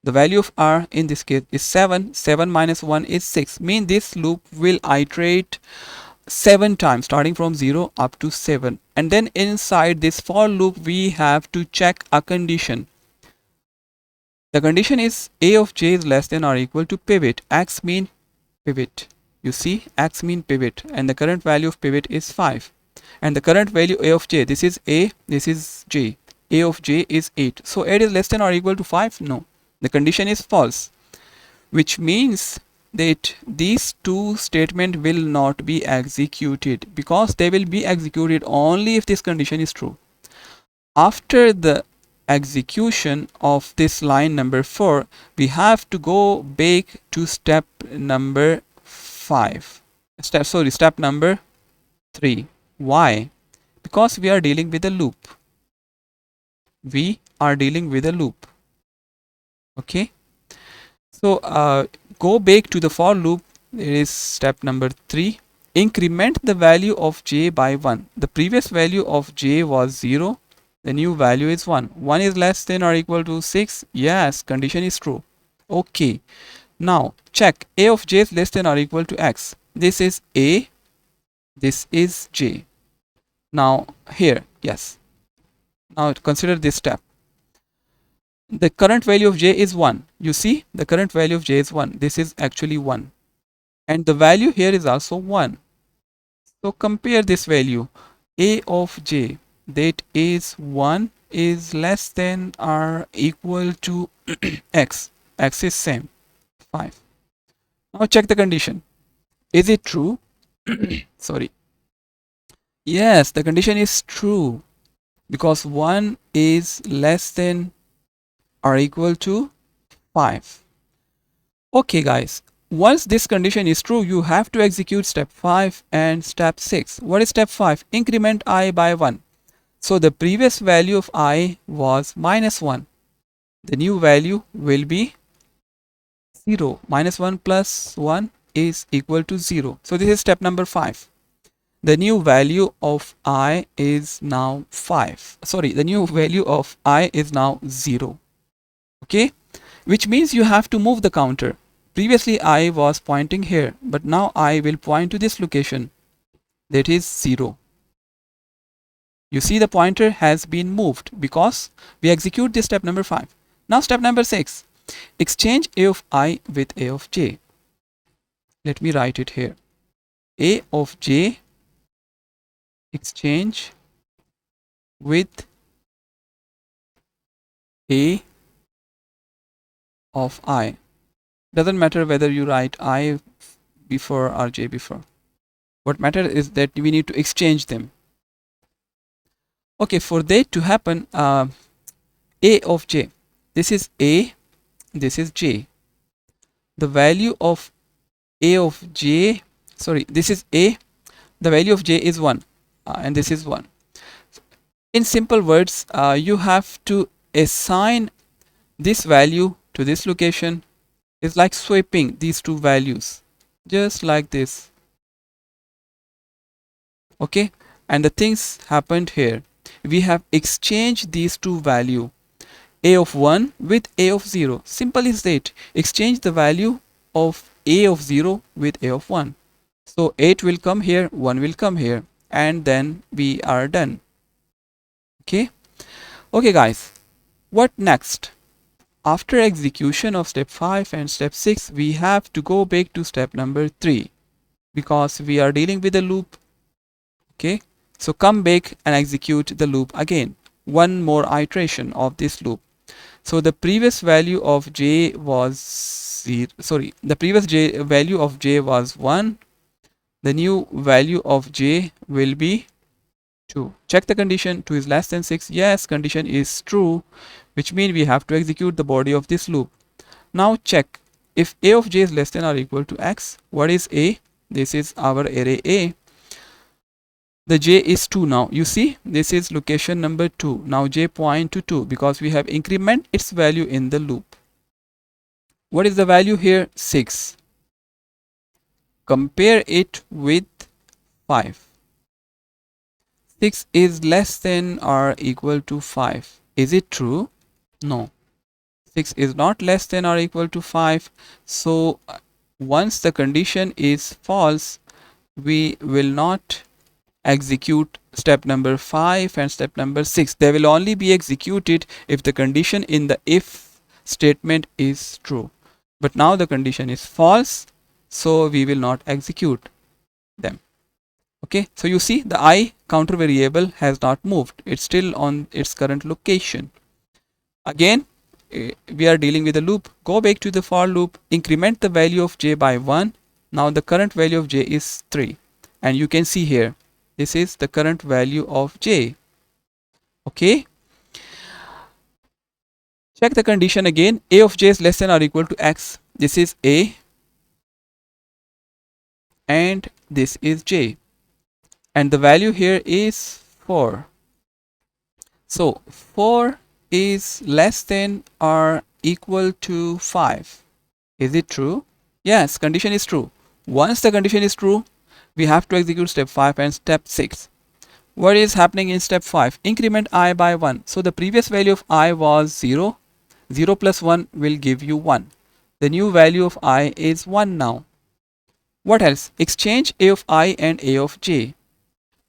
The value of r in this case is 7. 7 minus 1 is 6. Mean this loop will iterate 7 times, starting from 0 up to 7. And then inside this for loop, we have to check a condition. The condition is a of j is less than or equal to pivot. X mean pivot. You see, x mean pivot, and the current value of pivot is 5. And the current value a of j, this is a, this is j. A of j is 8. So 8 is less than or equal to 5? No. The condition is false, which means that these two statements will not be executed, because they will be executed only if this condition is true. After the execution of this line number 4, we have to go back to step number 5. Step number 3. Why? Because we are dealing with a loop. We are dealing with a loop. Okay. So go back to the for loop. It is step number 3. Increment the value of j by 1. The previous value of j was 0. The new value is 1. 1 is less than or equal to 6. Yes, condition is true. Okay. Now check a of j is less than or equal to x. This is a, this is j. Now here, yes. Now consider this step. The current value of j is 1. You see, the current value of j is 1. This is actually 1. And the value here is also 1. So compare this value. A of j, that is 1, is less than or equal to x. X is same, 5. Now check the condition. Is it true? Sorry. Yes, the condition is true because 1 is less than or equal to 5. Okay guys, once this condition is true, you have to execute step 5 and step 6. What is step 5? Increment I by 1. So the previous value of I was -1. The new value will be 0. -1 plus 1 is equal to 0. So this is step number 5. The new value of I is now 5. Sorry, the new value of I is now 0. Okay, which means you have to move the counter. Previously I was pointing here, but now I will point to this location, that is 0. You see the pointer has been moved because we execute this step number 5. Now step number 6. Exchange a of I with a of j. Let me write it here. A of j exchange with a of I. Doesn't matter whether you write I before or j before. What matters is that we need to exchange them. Okay, for that to happen, a of j, this is a, this is j. The value of a of j, sorry, this is a, the value of j is 1, and this is 1. In simple words, you have to assign this value to this location. It's like swapping these two values, just like this. Okay, and the things happened here. We have exchanged these two values, a of 1 with a of 0. Simple is that. Exchange the value of a of 0 with a of 1. So 8 will come here, 1 will come here, and then we are done. Okay, okay guys, what next? After execution of step 5 and step 6, we have to go back to step number 3 because we are dealing with a loop. Okay, so come back and execute the loop again. One more iteration of this loop. So the previous value of j was 0, sorry, the previous value of j was 1. The new value of j will be 2. Check the condition. 2 is less than 6. Yes, condition is true, which means we have to execute the body of this loop. Now check if a of j is less than or equal to x. What is a? This is our array A. The j is 2 now. You see, this is location number 2. Now j point to 2 because we have increment its value in the loop. What is the value here? 6. Compare it with 5. 6 is less than or equal to 5. Is it true? No. 6 is not less than or equal to 5. So once the condition is false, we will not execute step number 5 and step number 6. They will only be executed if the condition in the if statement is true. But now the condition is false, so we will not execute them. Okay, so you see the I counter variable has not moved. It's still on its current location. Again, we are dealing with a loop. Go back to the for loop, increment the value of j by 1. Now the current value of j is 3. And you can see here, this is the current value of j. Okay. Check the condition again. A of j is less than or equal to x. This is a and this is j. And the value here is 4. So 4 is less than or equal to 5. Is it true? Yes, condition is true. Once the condition is true, we have to execute step 5 and step 6. What is happening in step 5? Increment I by 1. So the previous value of I was 0. 0 plus 1 will give you 1. The new value of I is 1 now. What else? Exchange A of I and A of j.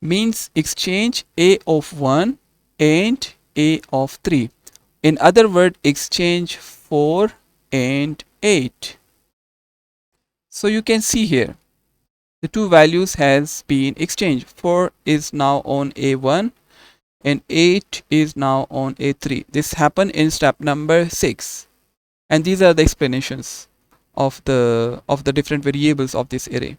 Means exchange A of 1 and A of 3. In other words, exchange 4 and 8. So you can see here the two values has been exchanged. 4 is now on A1 and 8 is now on A3. This happened in step number 6. And these are the explanations of the different variables of this array.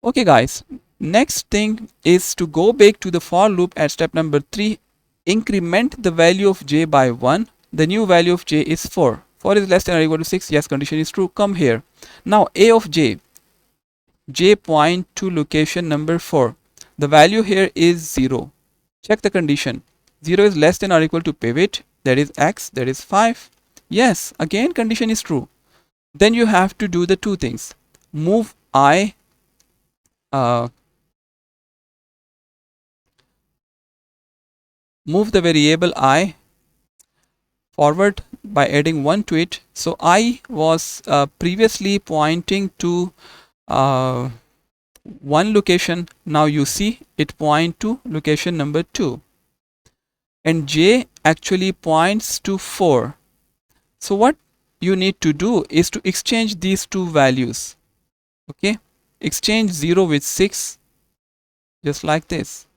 Okay guys, next thing is to go back to the for loop at step number 3. Increment the value of j by 1. The new value of j is 4. 4 is less than or equal to 6. Yes, condition is true. Come here. Now a of j point to location number 4. The value here is 0. Check the condition. 0 is less than or equal to pivot, that is x, that is 5. Yes, again condition is true. Then you have to do the two things. Move I move the variable I forward by adding 1 to it. So I was previously pointing to one location. Now you see it point to location number 2. And j actually points to 4. So what you need to do is to exchange these two values. Okay, exchange 0 with 6, just like this.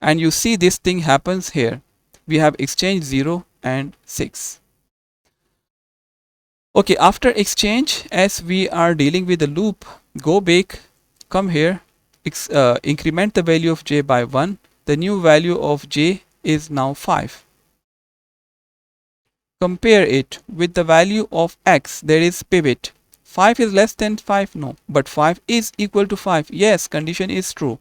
And you see this thing happens here. We have exchanged 0 and 6. Okay, after exchange, as we are dealing with the loop, go back, come here, increment the value of j by 1. The new value of j is now 5. Compare it with the value of x, there is pivot. 5 is less than 5, no, but 5 is equal to 5. Yes, condition is true.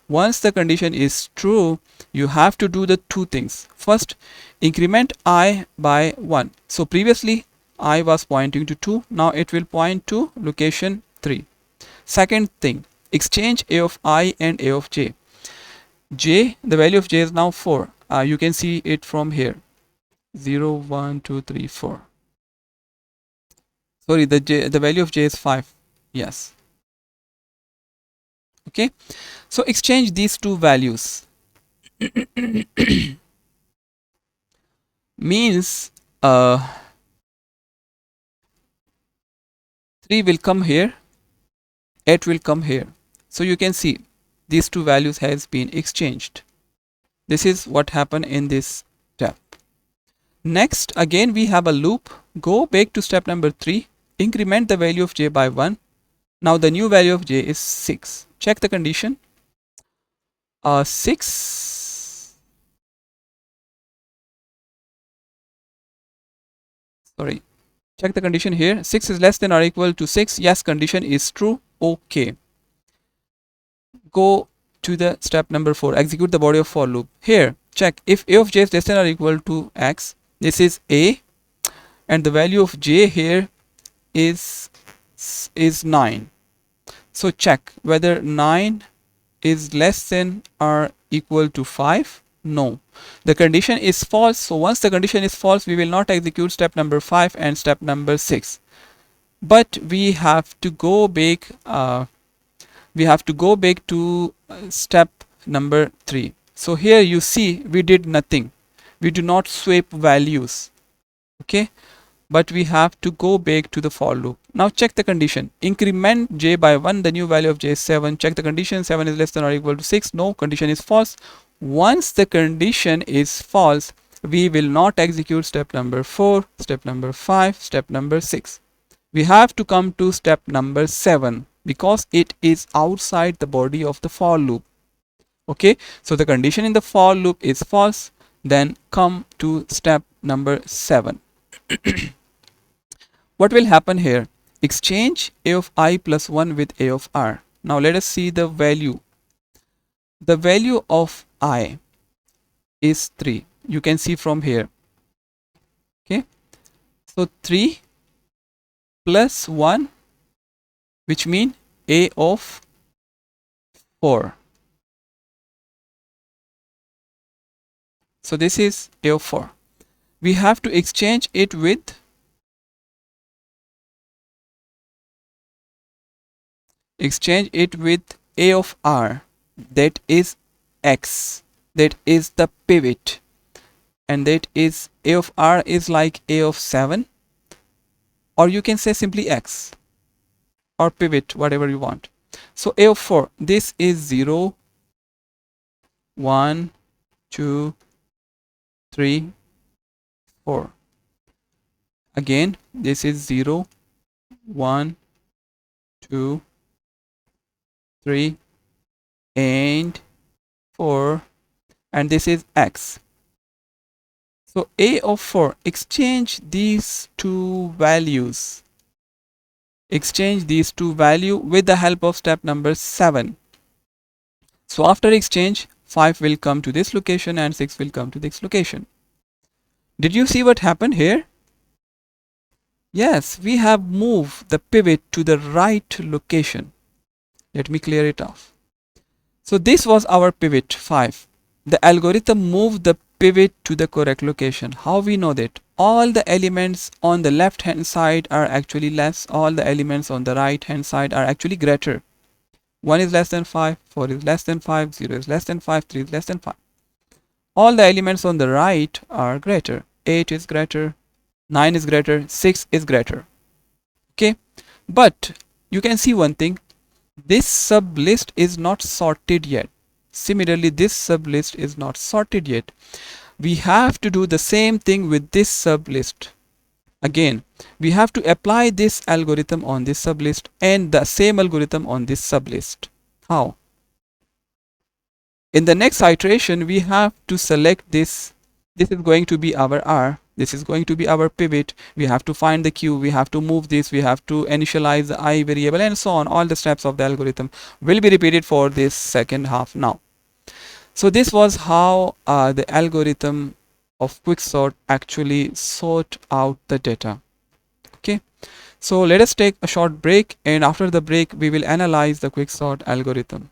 Once the condition is true, you have to do the two things. First, increment I by 1. So previously I was pointing to 2, now it will point to location 3. Second thing, exchange A of I and A of j. The value of j is now 4. You can see it from here. 0, 1, 2, 3, 4. Sorry, the value of j is 5. Yes. Okay, so exchange these two values. Means 3 will come here, 8 will come here. So you can see these two values has been exchanged. This is what happened in this step. Next, again we have a loop. Go back to step number 3. Increment the value of j by 1. Now the new value of j is 6. Check the condition. 6. Sorry. Check the condition here. 6 is less than or equal to 6. Yes, condition is true. Okay. Go to the step number 4. Execute the body of for loop. Here, check if a of j is less than or equal to x. This is a, and the value of j here is 9. So check whether 9 is less than or equal to 5. No, the condition is false. So once the condition is false, we will not execute step number 5 and step number 6. But we have to go back. To step number 3. So here you see we did nothing. We do not swap values. Okay, but we have to go back to the for loop. Now check the condition. Increment j by 1. The new value of j is 7. Check the condition. 7 is less than or equal to 6. No, condition is false. Once the condition is false, we will not execute step number 4, step number 5, step number 6. We have to come to step number 7 because it is outside the body of the for loop. Okay, so the condition in the for loop is false. Then come to step number 7. What will happen here? Exchange a of I plus 1 with a of r. Now let us see the value. The value of I is 3. You can see from here. Okay, so 3 plus 1, which means a of 4. So this is A of 4. We have to exchange it with A of R, that is X, that is the pivot, and that is A of R is like A of 7, or you can say simply X or pivot, whatever you want. So A of 4, this is 0, 1, 2, 3, 4. Again, this is 0, 1, 2, 3, and 4, and this is X. So A of 4, exchange these two values. Exchange these two values with the help of step number 7. So after exchange, 5 will come to this location and 6 will come to this location. Did you see what happened here? Yes, we have moved the pivot to the right location. Let me clear it off. So this was our pivot 5. The algorithm moved the pivot to the correct location. How we know that? All the elements on the left hand side are actually less. All the elements on the right hand side are actually greater. 1 is less than 5, 4 is less than 5, 0 is less than 5, 3 is less than 5. All the elements on the right are greater. 8 is greater, 9 is greater, 6 is greater. Okay, but you can see one thing. This sub list is not sorted yet. Similarly, this sub list is not sorted yet. We have to do the same thing with this sub list. Again, we have to apply this algorithm on this sub list and the same algorithm on this sub list. How? In the next iteration, we have to select this. This is going to be our R. This is going to be our pivot. We have to find the Q. We have to move this. We have to initialize the I variable and so on. All the steps of the algorithm will be repeated for this second half now. So this was how the algorithm of quicksort actually sort out the data. Okay, so let us take a short break, and after the break we will analyze the quicksort algorithm.